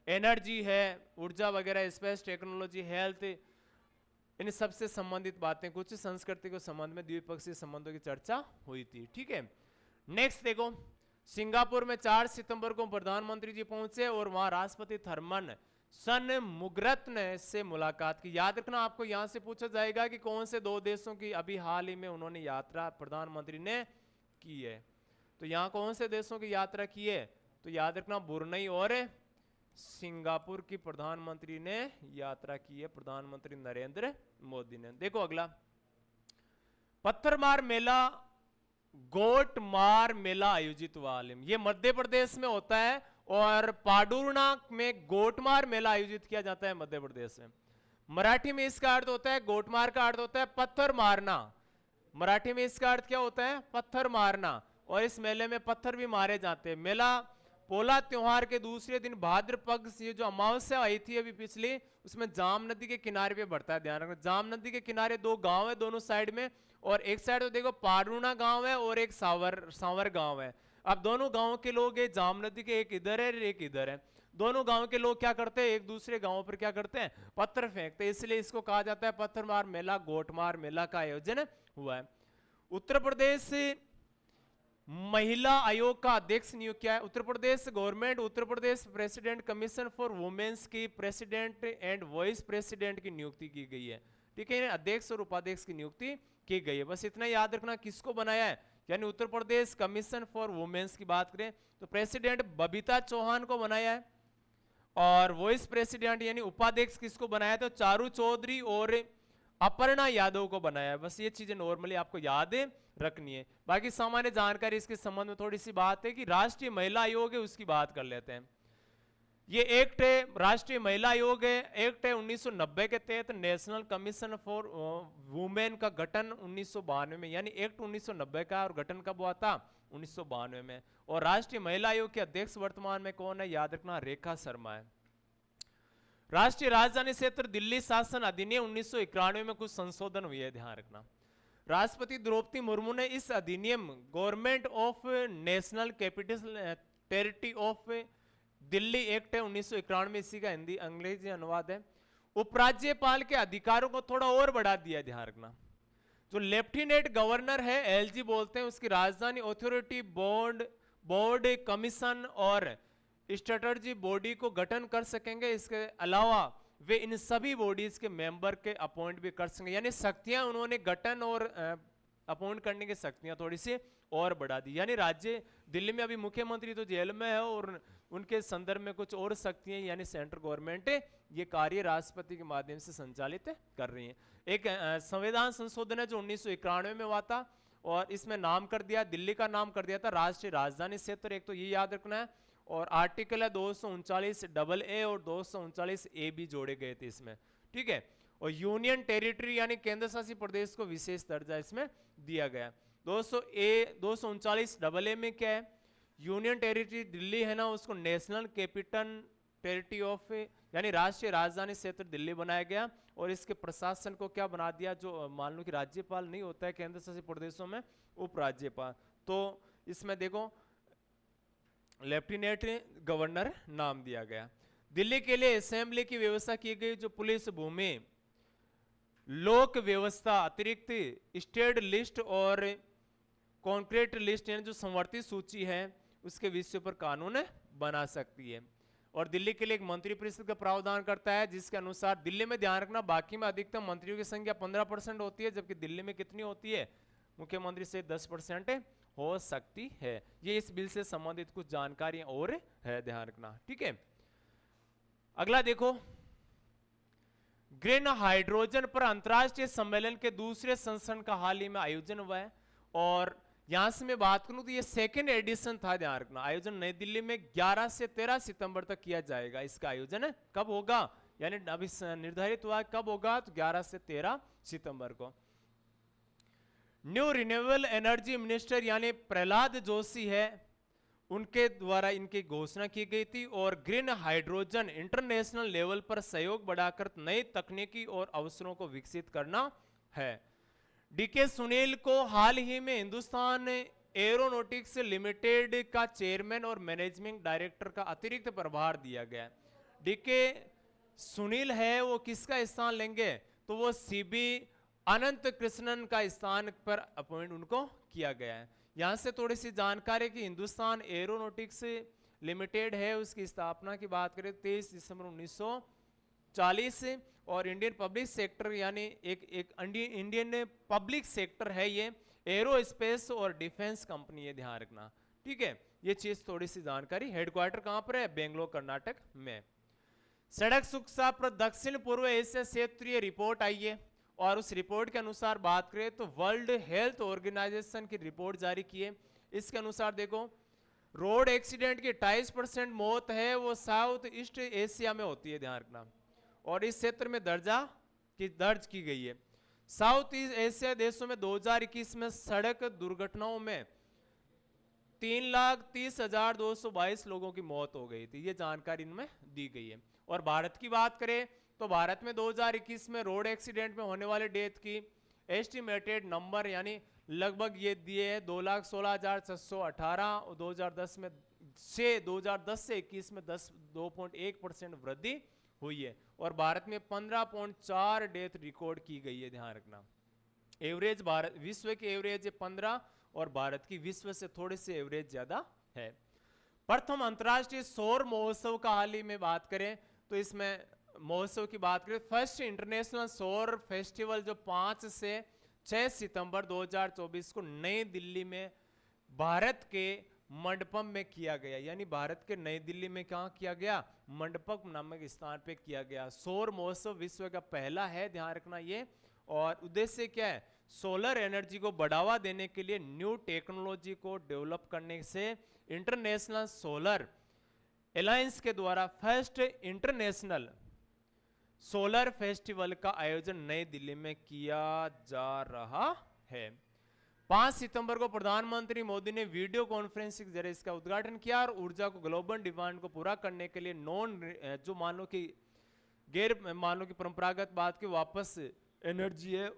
एनर्जी है, ऊर्जा वगैरह, स्पेस टेक्नोलॉजी, हेल्थ, इन सबसे संबंधित बातें, कुछ संस्कृति के संबंध में द्विपक्षीय संबंधों की चर्चा हुई थी। ठीक है, नेक्स्ट देखो, सिंगापुर में 4 सितंबर को प्रधानमंत्री जी पहुंचे और वहां राष्ट्रपति थर्मन षणमुगरत्न से मुलाकात की। याद रखना, आपको यहां से पूछा जाएगा कि कौन से 2 देशों की अभी हाल ही में उन्होंने यात्रा प्रधानमंत्री ने की है। तो यहां कौन से देशों की यात्रा की है, तो याद रखना ब्रुनई और सिंगापुर की प्रधानमंत्री ने यात्रा की है, प्रधानमंत्री नरेंद्र मोदी ने। देखो अगला, पत्थरमार मेला, गोटमार मेला आयोजित हुआ। ये मध्य प्रदेश में होता है, और पाडुरना में गोटमार मेला आयोजित किया जाता है मध्य प्रदेश में। मराठी में इसका अर्थ होता है, गोटमार का अर्थ होता है पत्थर मारना। मराठी में इसका अर्थ क्या होता है, पत्थर मारना। और इस मेले में पत्थर भी मारे जाते हैं। मेला पोला त्योहार के दूसरे दिन भाद्रपद से जो अमावस्या आई थी अभी पिछली, उसमें जाम नदी के किनारे पे बढ़ता है, ध्यान रखना। जाम नदी के किनारे 2 गांव है दोनों साइड में, और एक साइड तो देखो पाडुरना गांव है और एक सांवर गांव है। अब दोनों गांव के लोग जाम नदी के एक इधर है एक इधर है, दोनों गांव के लोग क्या करते हैं, एक दूसरे गांव पर क्या करते हैं, पत्थर फेंकते हैं। इसलिए इसको कहा जाता है पत्थरमार मेला, गोटमार मेला का आयोजन हुआ है। उत्तर प्रदेश महिला आयोग का अध्यक्ष नियुक्त किया है। Uttar Pradesh government Uttar Pradesh president commission for women's की प्रेसिडेंट एंड वाइस प्रेसिडेंट की नियुक्ति की गई है। ठीक है, अध्यक्ष और उपाध्यक्ष की नियुक्ति की गई है। बस इतना याद रखना किसको बनाया है, यानी Uttar Pradesh commission for women's की बात करें तो प्रेसिडेंट बबीता चौहान को बनाया है, और वाइस प्रेसिडेंट यानी उपाध्यक्ष किसको बनाया तो चारू चौधरी और अपर्णा यादव को बनाया है। बस ये चीजें नॉर्मली आपको याद रखनी है। बाकी सामान्य जानकारी इसके संबंध में थोड़ी सी बात है कि राष्ट्रीय महिला आयोग है, उसकी बात कर लेते हैं। ये एक्ट है, राष्ट्रीय महिला आयोग है, एक्ट है 1990 के तहत नेशनल कमीशन फॉर वुमेन का गठन 1992 में, यानी एक्ट 1990 का, और गठन कब हुआ था 1992 में। और राष्ट्रीय महिला आयोग के अध्यक्ष वर्तमान में कौन है, याद रखना रेखा शर्मा है। राष्ट्रीय राजधानी क्षेत्र दिल्ली शासन अधिनियम 1991 में कुछ संशोधन हुए हैं, ध्यान रखना। राष्ट्रपति द्रौपदी मुर्मू ने इस अधिनियम government of national capital territory of Delhi act है 1991 में, इसी का हिंदी अंग्रेजी अनुवाद है। उपराज्यपाल के अधिकारों को थोड़ा और बढ़ा दिया, ध्यान रखना। जो लेफ्टिनेंट गवर्नर है, एलजी बोलते हैं, उसकी राजधानी अथॉरिटी बोर्ड कमीशन और स्ट्रेटजी बॉडी को गठन कर सकेंगे। इसके अलावा वे इन सभी बॉडीज के मेंबर के अपॉइंट भी कर सकेंगे, यानी शक्तियां उन्होंने गठन और अपॉइंट करने की शक्तियां थोड़ी सी और बढ़ा दी। यानी राज्य दिल्ली में अभी मुख्यमंत्री तो जेल में है और उनके संदर्भ में कुछ और शक्तियां यानी सेंट्रल गवर्नमेंट ये कार्य राष्ट्रपति के माध्यम से संचालित कर रही है। एक संविधान संशोधन है जो 1991 में हुआ था, और इसमें नाम कर दिया, दिल्ली का नाम कर दिया था राष्ट्रीय राजधानी क्षेत्र। एक तो ये याद रखना है, और आर्टिकल है 239AA और 239A भी जोड़े गए थे इसमें। ठीक है, और यूनियन टेरिटरी यानी केंद्र शासित प्रदेश को विशेष दर्जा इसमें दिया गया। 239AA में क्या है, यूनियन टेरिटरी दिल्ली है ना, उसको नेशनल कैपिटल टेरिटरी ऑफ यानी राष्ट्रीय राजधानी क्षेत्र दिल्ली बनाया गया, और इसके प्रशासन को क्या बना दिया, जो मान लो कि राज्यपाल नहीं होता है केंद्र शासित प्रदेशों में, उपराज्यपाल, तो इसमें देखो लेफ्टिनेंट गवर्नर नाम दिया गया। दिल्ली के लिए असेंबली की व्यवस्था की गई, जो पुलिस, भूमि, लोक व्यवस्था, अतिरिक्त स्टेट लिस्ट और कॉन्क्रीट लिस्ट यानी जो संवर्धित सूची है उसके विषय पर कानून बना सकती है। और दिल्ली के लिए एक मंत्री परिषद का प्रावधान करता है, जिसके अनुसार दिल्ली में ध्यान रखना बाकी में अधिकतम मंत्रियों की संख्या 15% होती है, जबकि दिल्ली में कितनी होती है, मुख्यमंत्री से 10% हो सकती है। ये इस बिल से संबंधित कुछ जानकारियां और है, ध्यान रखना। ठीक है, अगला देखो, ग्रीन हाइड्रोजन पर अंतरराष्ट्रीय सम्मेलन के दूसरे संस्करण का हाल ही में आयोजन हुआ है, और यहां से मैं बात करूं तो ये सेकेंड एडिशन था, ध्यान रखना। आयोजन नई दिल्ली में 11 से 13 सितंबर तक किया जाएगा। इसका आयोजन कब होगा, यानी अभी निर्धारित हुआ कब होगा, तो 11 से 13 सितंबर को। न्यू रिन्यूएबल एनर्जी मिनिस्टर यानी प्रहलाद जोशी है, उनके द्वारा इनकी घोषणा की गई थी, और ग्रीन हाइड्रोजन इंटरनेशनल लेवल पर सहयोग बढ़ाकर नई तकनीकी और अवसरों को विकसित करना है। डीके सुनील को हाल ही में हिंदुस्तान एरोनॉटिक्स लिमिटेड का चेयरमैन और मैनेजिंग डायरेक्टर का अतिरिक्त प्रभार दिया गया। डीके सुनील है वो किसका स्थान लेंगे, तो वो सीबी अनंत कृष्णन का स्थान पर अपॉइंट उनको किया गया है। यहां से थोड़ी सी जानकारी कि हिंदुस्तान एरोनॉटिक्स लिमिटेड है, उसकी स्थापना की बात करें 23 दिसंबर 1940, और इंडियन पब्लिक सेक्टर यानी एक इंडियन पब्लिक सेक्टर है, ये एरोस्पेस और डिफेंस कंपनी है, ध्यान रखना। ठीक है, ये चीज थोड़ी सी जानकारी। हेडक्वार्टर कहां पर है, बेंगलोर कर्नाटक में। सड़क सुरक्षा पर दक्षिण पूर्व एशिया क्षेत्रीय रिपोर्ट आई है, और उस रिपोर्ट के अनुसार बात करें तो वर्ल्ड हेल्थ ऑर्गेनाइजेशन की रिपोर्ट जारी की है। इसके अनुसार देखो, रोड एक्सीडेंट की 28% मौत है वो साउथ ईस्ट एशिया में होती है, ध्यान रखना, और इस क्षेत्र में दर्ज की गई है। साउथ ईस्ट एशिया देशों में 2021 में सड़क दुर्घटनाओं में 3,30,222 लोगों की मौत हो गई थी, ये जानकारी इनमें दी गई है। और भारत की बात करें तो भारत में 2021 में रोड एक्सीडेंट में होने वाले डेथ की एस्टिमेटेड नंबर यानी लगभग ये दिए है 2,16,618, 2010 से 21 में 2.1% वृद्धि हुई है, और भारत में 15.4 डेथ रिकॉर्ड की गई है, ध्यान रखना। एवरेज भारत विश्व की एवरेज 15 और भारत की विश्व से थोड़ी सी एवरेज ज्यादा है। प्रथम अंतर्राष्ट्रीय सौर महोत्सव का हाल ही में बात करें तो इसमें महोत्सव की बात करें, फर्स्ट इंटरनेशनल सौर फेस्टिवल जो 5 से 6 सितंबर 2024 को नई दिल्ली में भारत के मंडपम में किया गया, यानी भारत के नई दिल्ली में कहाँ किया गया, मंडपम नामक स्थान पे किया गया। सौर महोत्सव विश्व का पहला है, ध्यान रखना ये। और उद्देश्य क्या है, सोलर एनर्जी को बढ़ावा देने के लिए न्यू टेक्नोलॉजी को डेवलप करने से इंटरनेशनल सोलर अलायंस के द्वारा फर्स्ट इंटरनेशनल सोलर फेस्टिवल का आयोजन नई दिल्ली में किया जा रहा है। 5 सितंबर को प्रधानमंत्री मोदी ने वीडियो कॉन्फ्रेंसिंग के जरिए इसका उद्घाटन किया और ऊर्जा को ग्लोबल डिमांड को पूरा करने के लिए जो मान लो कि परंपरागत बात की वापस एनर्जी है,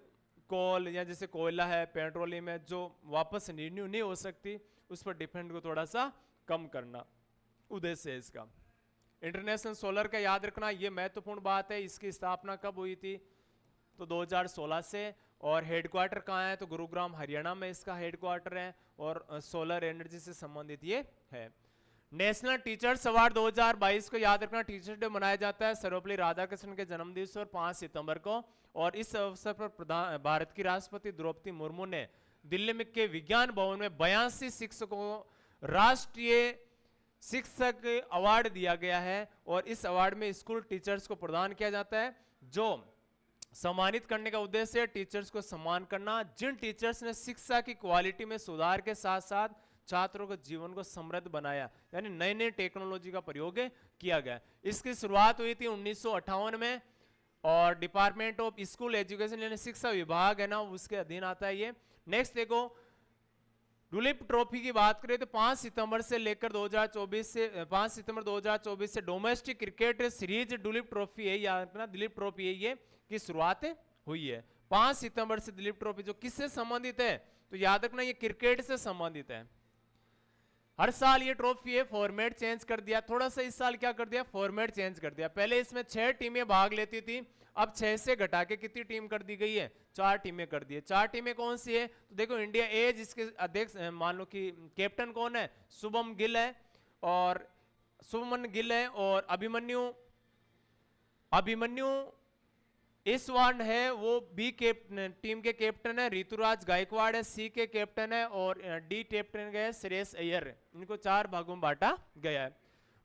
कोल या जैसे कोयला है, पेट्रोलियम है, जो वापस रिन्यू नहीं हो सकती, उस पर डिपेंड को थोड़ा सा कम करना उद्देश्य है इसका। इंटरनेशनल सोलर का याद रखना ये महत्वपूर्ण बात है। इसकी स्थापना कब हुई थी, तो 2016 से। और हेडक्वार्टर कहाँ है, तो गुरुग्राम हरियाणा में इसका हेडक्वार्टर है और सोलर एनर्जी से संबंधित ये है। नेशनल टीचर्स अवार्ड 2022 को याद रखना, टीचर्स डे मनाया जाता है सर्वपल्ली राधाकृष्णन के जन्मदिवस और 5 सितंबर को। और इस अवसर पर भारत की राष्ट्रपति द्रौपदी मुर्मू ने दिल्ली में के विज्ञान भवन में 82 शिक्षकों को राष्ट्रीय शिक्षक अवार्ड दिया गया है। और इस अवार्ड में स्कूल टीचर्स को प्रदान किया जाता है, जो सम्मानित करने का उद्देश्य है टीचर्स को सम्मान करना, जिन टीचर्स ने शिक्षा की क्वालिटी में सुधार के साथ साथ छात्रों के जीवन को समृद्ध बनाया, यानी नई नई टेक्नोलॉजी का प्रयोग किया गया। इसकी शुरुआत हुई थी 1958 में और डिपार्टमेंट ऑफ स्कूल एजुकेशन यानी शिक्षा विभाग है ना, उसके अधीन आता है ये। नेक्स्ट देखो, टुलिप ट्रॉफी की बात करें तो 5 सितंबर से लेकर 2024 से 5 सितंबर 2024 से domestic cricket series tulip trophy है, याद रखना दिलीप ट्रॉफी है ये की शुरुआत हुई है। 5 सितंबर से दिलीप ट्रॉफी जो किससे संबंधित है, तो याद रखना ये क्रिकेट से संबंधित है। हर साल ये ट्रॉफी है, फॉर्मेट चेंज कर दिया थोड़ा सा, इस साल क्या कर दिया, फॉर्मेट चेंज कर दिया। पहले इसमें 6 टीमें भाग लेती थी, अब 6 से घटा के कितनी टीम कर दी गई है, 4 टीमें कर दी है। 4 टीमें कौन सी है, तो देखो इंडिया ए जिसके अध्यक्ष मान लो कि कैप्टन कौन है, शुभम गिल है और शुभमन गिल है। और अभिमन्यु ईसवान है, वो बी टीम के कैप्टन है। ऋतुराज गायकवाड़ है, सी के कैप्टन है। और डी कैप्टन गए श्रेयस अय्यर। इनको 4 भागों में बांटा गया है।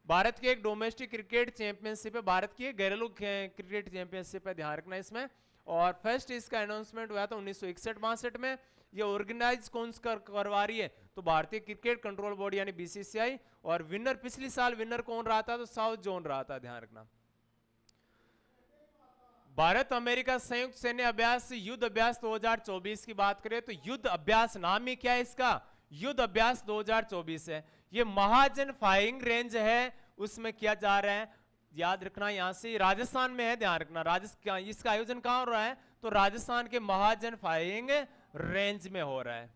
भारत की एक डोमेस्टिक क्रिकेट चैंपियनशिप है, भारत की घरेलू क्रिकेट चैंपियनशिप है, ध्यान रखना इसमें। और फर्स्ट इसका अनाउंसमेंट हुआ था 1961-62 में। ये ऑर्गेनाइज कौन करवा रही है, तो भारतीय क्रिकेट कंट्रोल बोर्ड यानी बीसीसीआई। और विनर पिछली साल विनर कौन रहा था, तो साउथ जोन रहा था, ध्यान रखना। भारत अमेरिका संयुक्त सैन्य अभ्यास युद्ध अभ्यास 2024 की बात करें तो युद्ध अभ्यास नाम ही क्या है इसका, युद्ध अभ्यास 2024 है। ये महाजन फायरिंग रेंज है, उसमें किया जा रहा है, याद रखना। यहां से राजस्थान में है, ध्यान रखना। राजस्थान इसका आयोजन कहां हो रहा है, तो राजस्थान के महाजन फायरिंग रेंज में हो रहा है।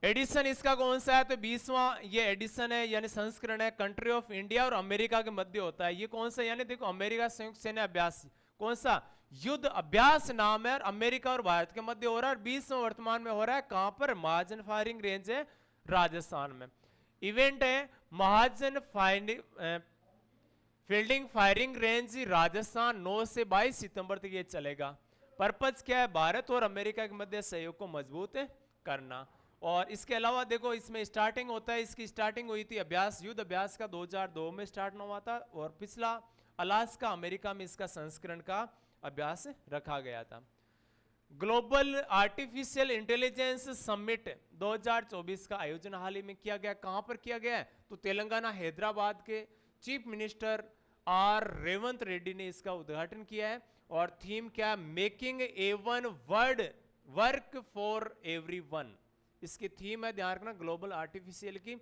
एडिशन इसका कौन सा है, तो 20वां ये एडिशन है, यानी संस्करण है। कंट्री ऑफ इंडिया और अमेरिका के मध्य होता है। ये कौन सा, यानी देखो अमेरिका संयुक्त सैन्य अभ्यास कौन सा, युद्ध अभ्यास नाम है, और अमेरिका और भारत के मध्य हो रहा है। 20वां वर्तमान में हो रहा है, कहां पर, महाजन फायरिंग रेंज है राजस्थान में। इवेंट है महाजन फील्डिंग फायरिंग रेंज राजस्थान, 9 से 22 सितंबर तक ये चलेगा। पर्पज क्या है, भारत और अमेरिका के मध्य सहयोग को मजबूत करना। और इसके अलावा देखो इसमें स्टार्टिंग होता है, इसकी स्टार्टिंग हुई थी अभ्यास युद्ध अभ्यास का 2002 में स्टार्ट हुआ था। और पिछला अलास्का अमेरिका में इसका संस्करण का अभ्यास रखा गया था। ग्लोबल आर्टिफिशियल इंटेलिजेंस समिट 2024 का आयोजन हाल ही में किया गया। कहां पर किया गया है, तो तेलंगाना हैदराबाद के chief minister R Revanth Reddy ने इसका उद्घाटन किया है। और थीम क्या है, making even world work for everyone, इसकी थीम है, ध्यान रखना, ग्लोबल आर्टिफिशियल की।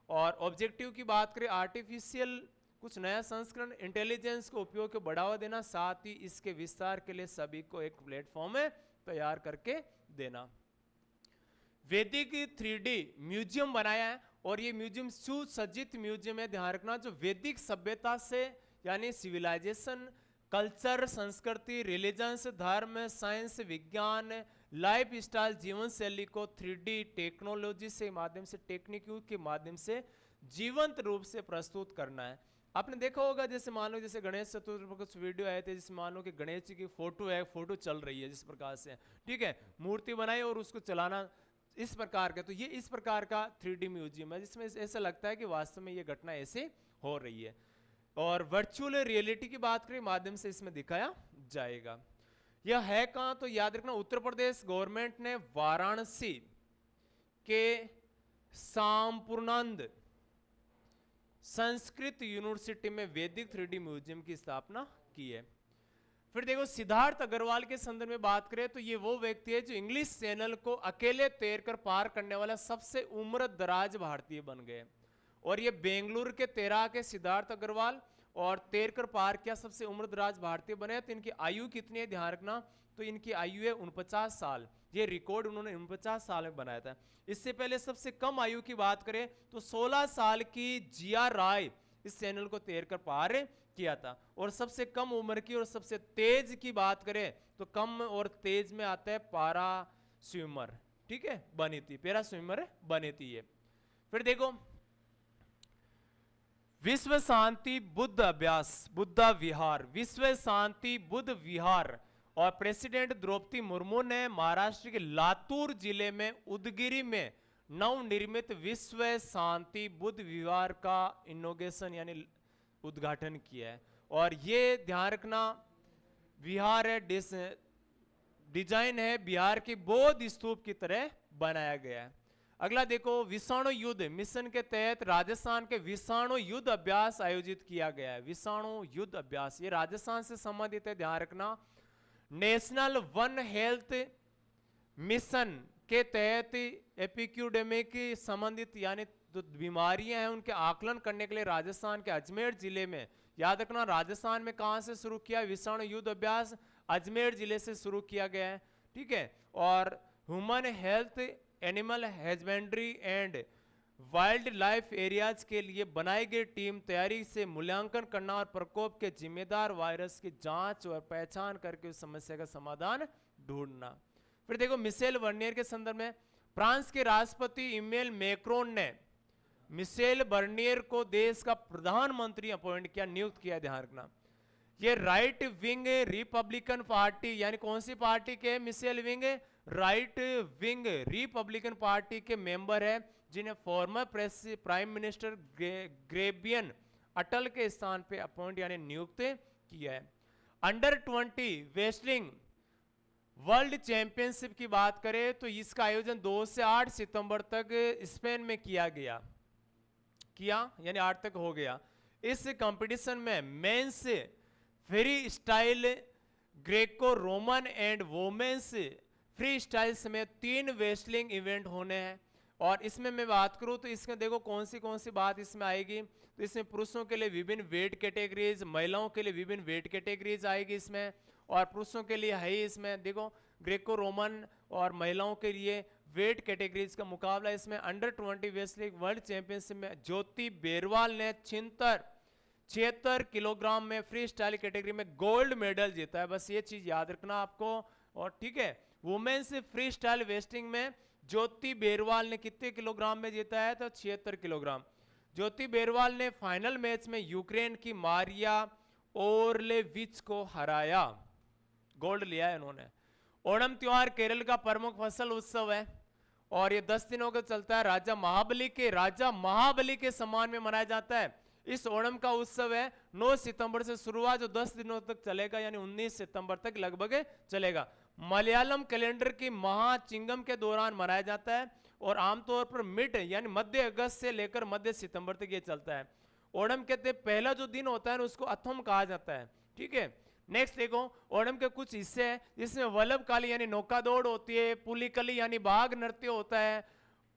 और ऑब्जेक्टिव की बात करें, आर्टिफिशियल कुछ नया संस्करण इंटेलिजेंस को उपयोग को बढ़ावा देना, साथ ही इसके विस्तार के लिए सभी को एक प्लेटफॉर्म तैयार करके देना। वैदिक 3D म्यूजियम बनाया है, और ये म्यूजियम सुसज्जित म्यूजियम है, ध्यान रखना, जो वैदिक सभ्यता से यानी सिविलाइजेशन, कल्चर, संस्कृति, रिलीजन्स, धर्म, साइंस, विज्ञान, लाइफ स्टाइल जीवन शैली को 3D टेक्नोलॉजी से माध्यम से टेक्निक के माध्यम से जीवंत रूप से प्रस्तुत करना है। आपने देखा होगा जैसे मान लो जैसे गणेश चतुर्थी पर कुछ वीडियो आए थे, जैसे मान लो कि गणेश जी की फोटो है, फोटो चल रही है जिस प्रकार से, ठीक है, मूर्ति बनाई और उसको चलाना इस प्रकार का, तो ये इस प्रकार का 3D म्यूजियम है जिसमें ऐसा लगता है कि वास्तव में ये घटना ऐसे हो रही है। और वर्चुअल रियलिटी की बात करें माध्यम से इसमें दिखाया जाएगा। यह है कहां, तो याद रखना उत्तर प्रदेश गवर्नमेंट ने वाराणसी के सांपूर्णानंद संस्कृत यूनिवर्सिटी में वैदिक 3D म्यूजियम की स्थापना की है। फिर देखो सिद्धार्थ अग्रवाल के संदर्भ में बात करें तो ये वो व्यक्ति है जो इंग्लिश चैनल को अकेले तैरकर पार करने वाला सबसे उम्र दराज भारतीय बन गए। और ये बेंगलुरु के तैराक के सिद्धार्थ अग्रवाल और तैरकर पार किया सबसे उम्र दराज भारतीय बने। तो इनकी आयु कितनी है ध्यान रखना, तो इनकी आयु है 49 साल। ये रिकॉर्ड उन्होंने 49 साल में बनाया था। इससे पहले सबसे कम आयु की बात करें तो 16 साल की जिया राय इस चैनल को तैरकर पार किया था। और सबसे कम उम्र की और सबसे तेज की बात करें तो कम और तेज में आता है पारा स्विमर, ठीक है, बनी थी, पैरा स्विमर बनी थी ये। फिर देखो विश्व शांति बुद्ध अभ्यास बुद्धा विहार, विश्व शांति बुद्ध विहार और प्रेसिडेंट द्रौपदी मुर्मू ने महाराष्ट्र के लातूर जिले में उदगिरी में नवनिर्मित विश्व शांति बुद्ध विहार का इनोगेशन यानी उद्घाटन किया है। और ये ध्यान रखना विहार है, डिजाइन है बिहार की बौद्ध स्तूप की तरह बनाया गया है। अगला देखो विषाणु युद्ध मिशन के तहत राजस्थान के विषाणु युद्ध अभ्यास आयोजित किया गया है। विषाणु युद्ध अभ्यास ये राजस्थान से संबंधित है, ध्यान रखना। नेशनल वन हेल्थ मिशन के तहत एपिक्यूडेमिक संबंधित यानी जो बीमारियां हैं उनके आकलन करने के लिए राजस्थान के अजमेर जिले में, याद रखना राजस्थान में कहां से शुरू किया विषाणु युद्ध अभ्यास, अजमेर जिले से शुरू किया गया है, ठीक है। और human health animal husbandry and wild life areas के लिए बनाई गई टीम तैयारी से मूल्यांकन करना और प्रकोप के जिम्मेदार वायरस की जांच और पहचान करके उस समस्या का समाधान ढूंढना। फिर देखो मिशेल बर्नियर के संदर्भ में फ्रांस के राष्ट्रपति इमेल मैक्रोन ने मिशेल बर्नियर को देश का प्रधानमंत्री अपॉइंट किया, नियुक्त किया, ध्यान रखना। ये राइट विंग रिपब्लिकन पार्टी यानी कौन सी पार्टी के मिशेल wing, right wing Republican Party के मेंबर है जिन्हें फॉर्मर प्राइम मिनिस्टर ग्रेबियन अटल के स्थान पे अपॉइंट यानी नियुक्त किया है। अंडर 20 रेसलिंग वर्ल्ड चैंपियनशिप की बात करें तो इसका आयोजन 2 से 8 सितंबर तक स्पेन में किया यानी 8 तक हो गया। इस कंपटीशन में men's free style, Greco Roman and women's free style समेत 3 रेसलिंग इवेंट होने हैं। और इसमें मैं बात करूं तो इसमें देखो कौन सी बात इसमें आएगी, तो इसमें पुरुषों के लिए विभिन्न वेट कैटेगरीज, महिलाओं के लिए विभिन्न वेट कैटेगरीज आएगी इसमें, और पुरुषों के लिए है ही इसमें देखो ग्रेको रोमन और महिलाओं के लिए वेट कैटेगरीज का मुकाबला। इसमें अंडर 20 रेसलिंग वर्ल्ड चैंपियनशिप में ज्योति बेरवाल ने 76 किलोग्राम में फ्री स्टाइल कैटेगरी में गोल्ड मेडल जीता है, बस ये चीज याद रखना आपको। और ठीक है, वुमेन्स फ्री स्टाइल वेस्टिंग में ज्योति बेरवाल ने कितने किलोग्राम में जीता है, तो 76 किलोग्राम। ज्योति बेरवाल ने फाइनल मैच में यूक्रेन की मारिया ओरलेविच को हराया, गोल्ड लिया है उन्होंने। ओणम त्योहार केरल का प्रमुख फसल उत्सव है और ये 10 दिनों का चलता है। राजा महाबली के सम्मान में मनाया जाता है। इस ओणम का उत्सव है 9 सितंबर से शुरुआत जो 10 दिनों तक चलेगा यानी 19 सितंबर तक लगभग चलेगा। मलयालम कैलेंडर की महाचिंगम के दौरान मनाया जाता है और आमतौर पर मिड यानी मध्य अगस्त से लेकर मध्य सितंबर तक ये चलता है। ओणम कहते हैं पहला जो दिन होता है उसको अथम कहा जाता है, ठीक है। नेक्स्ट देखो ओणम के कुछ हिस्से हैं जिसमें वल्लभकाली यानी नौका दौड़ होती है, पुलिकली यानी बाघ नृत्य होता है,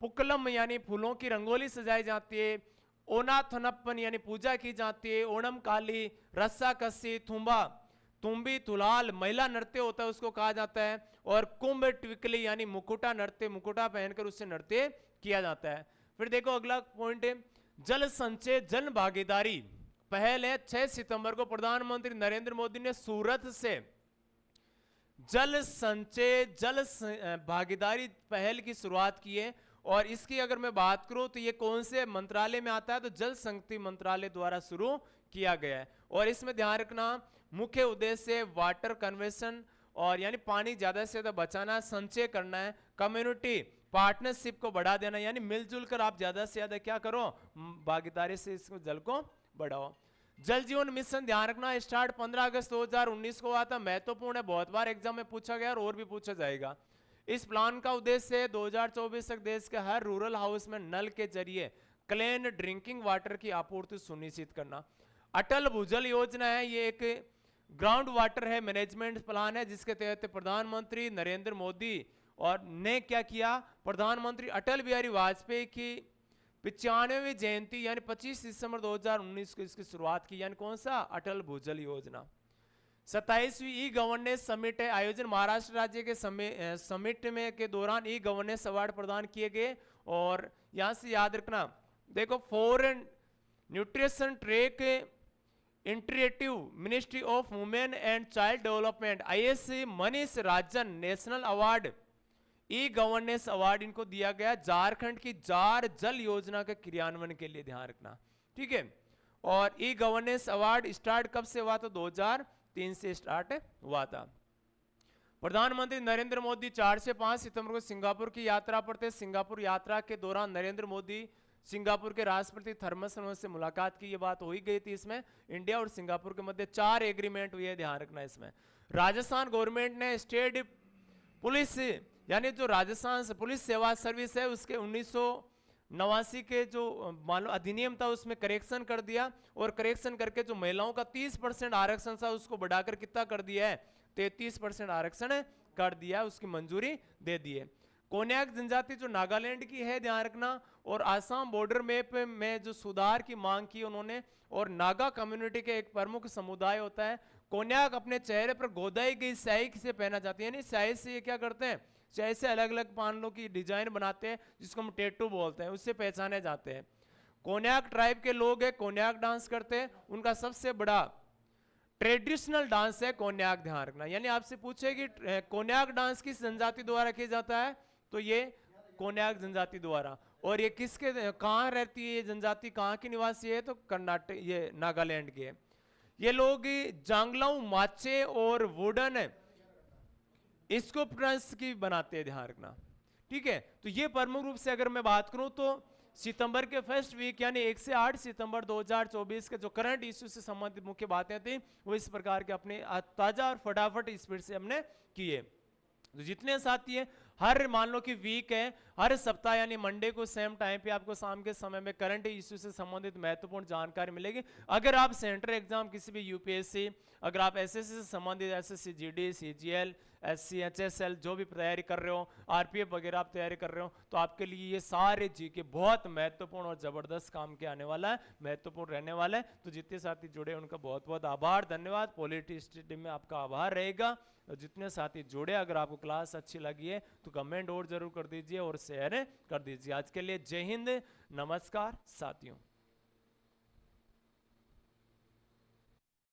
पुक्कलम यानी फूलों की रंगोली सजाई जाती है, ओनाथनप्पन यानी पूजा की जाती है, ओणम काली, रस्सा कस्सी, तुम्बी तुलाल महिला नृत्य होता है उसको कहा जाता है, और कुंभ ट्विकली यानी मुकुटा नृत्य, मुकुटा पहनकर उससे नृत्य किया जाता है। फिर देखो अगला पॉइंट है जल संचय जन भागीदारी पहल है। 6 सितंबर को प्रधानमंत्री नरेंद्र मोदी ने सूरत से जल संचय भागीदारी पहल की शुरुआत की है। और इसकी अगर मैं बात करूं तो ये कौन से मंत्रालय में आता है, तो जल शक्ति मंत्रालय द्वारा शुरू किया गया है। और इसमें ध्यान रखना मुख्य उद्देश्य वाटर कन्वर्जन और यानी पानी ज्यादा से ज्यादा बचाना, संचय करना है, कम्युनिटी पार्टनरशिप को बढ़ा देना, यानी मिलजुल कर आप ज्यादा से ज्यादा क्या करो, भागीदारी से इसको जल को बढ़ाओ। जल जीवन मिशन ध्यान रखना स्टार्ट 15 अगस्त 2019 को हुआ था, महत्वपूर्ण है, बहुत बार एग्जाम में पूछा गया और भी पूछा जाएगा। इस प्लान का उद्देश्य 2024 तक देश के हर रूरल हाउस में नल के जरिए क्लीन ड्रिंकिंग वाटर की आपूर्ति सुनिश्चित करना। अटल भूजल योजना है, ये एक ग्राउंड वाटर है मैनेजमेंट प्लान है, जिसके तहत प्रधानमंत्री नरेंद्र मोदी और ने क्या किया, प्रधानमंत्री अटल बिहारी वाजपेयी की 95वीं जयंती यानी 25 दिसंबर 2019 को इसकी शुरुआत की, यानी कौन सा, अटल भूजल योजना। 27वीं ई गवर्नेंस समिट है आयोजन, महाराष्ट्र राज्य के समिट में के दौरान ई गवर्नेंस अवार्ड प्रदान किए गए। और यहां से याद रखना देखो, foreign nutrition track integrative ministry of women and child development ISC Manish Rajan national award e governance award इनको दिया गया झारखंड की जार जल योजना के क्रियान्वयन के लिए, ध्यान रखना, ठीक है। और ई गवर्नेंस अवार्ड स्टार्ट कब से हुआ, तो 2003 से स्टार्ट हुआ था। प्रधानमंत्री नरेंद्र मोदी 4 से 5 सितंबर को सिंगापुर की यात्रा पर थे। सिंगापुर यात्रा के दौरान नरेंद्र मोदी सिंगापुर के राष्ट्रपति थर्मसन से मुलाकात की, ये बात हो ही गई थी। इसमें इंडिया और सिंगापुर के मध्य 4 एग्रीमेंट हुए, ध्यान रखना। इसमें राजस्थान गवर्नमेंट ने स्टेट पुलिस यानी जो राजस्थान पुलिस सेवा सर्विस है उसके 1989 के जो मानो अधिनियम था उसमें करेक्शन कर दिया, और करेक्शन करके जो महिलाओं का 30% आरक्षण था उसको बढ़ाकर कितना कर दिया है, 33% आरक्षण कर दिया, उसकी मंजूरी दे दी है। कोन्याक जनजाति जो नागालैंड की है, ध्यान रखना, और आसाम बॉर्डर मैप में जो सुधार की मांग की उन्होंने। और नागा कम्युनिटी के एक प्रमुख समुदाय होता है। कोन्याक अपने चेहरे पर गोदाई गई स्याही से पहना जाती है, यानी स्याही से ये क्या करते हैं, स्याही से अलग अलग पानों की डिजाइन बनाते हैं, जिसको हम टैटू बोलते हैं, उससे पहचाने जाते हैं। कोन्याक ट्राइब के लोग हैं, कोन्याक डांस करते हैं, उनका सबसे बड़ा ट्रेडिशनल डांस है कोन्याक, ध्यान रखना। यानी आपसे पूछे कि कोन्याक डांस किस जनजाति द्वारा किया जाता है, तो ये कोन्याक जनजाति द्वारा। और ये किसके कहाँ रहती है ये जनजाति, कहाँ की निवासी है, तो कर्नाटक, ये नागालैंड की है। ये लोग जांगलाऊ माचे और वुडन इसको प्रिंस की बनाते हैं, ध्यान रखना, ठीक है। तो ये प्रमुख रूप से अगर मैं बात करूं तो सितंबर के फर्स्ट वीक यानी 1 से 8 सितंबर 2024 के जो करंट इश्यू से संबंधित मुख्य बातें थी वो इस प्रकार के अपने ताजा और फटाफट स्पीड से हमने किए। तो जितने साथी हैं, हर मान लो कि वीक है, हर सप्ताह यानी मंडे को सेम टाइम पे आपको शाम के समय में करंट इश्यू से संबंधित महत्वपूर्ण जानकारी मिलेगी। अगर आप सेंट्रल एग्जाम किसी भी यूपीएससी, अगर आप एसएससी से संबंधित SSC GD CGL SC HSL जो भी तैयारी कर रहे हो, आरपीएफ वगैरह आप तैयारी कर रहे हो, तो आपके लिए ये सारे जीके बहुत महत्वपूर्ण और जबरदस्त काम के आने वाला है, महत्वपूर्ण रहने वाला है। तो जितने साथी जुड़े उनका बहुत बहुत आभार, धन्यवाद। पॉलिटी स्टडी में आपका आभार रहेगा। और जितने साथी जुड़े, अगर आपको क्लास अच्छी लगी है तो कमेंट और जरूर कर दीजिए और शेयर कर दीजिए। आज के लिए जय हिंद, नमस्कार साथियों।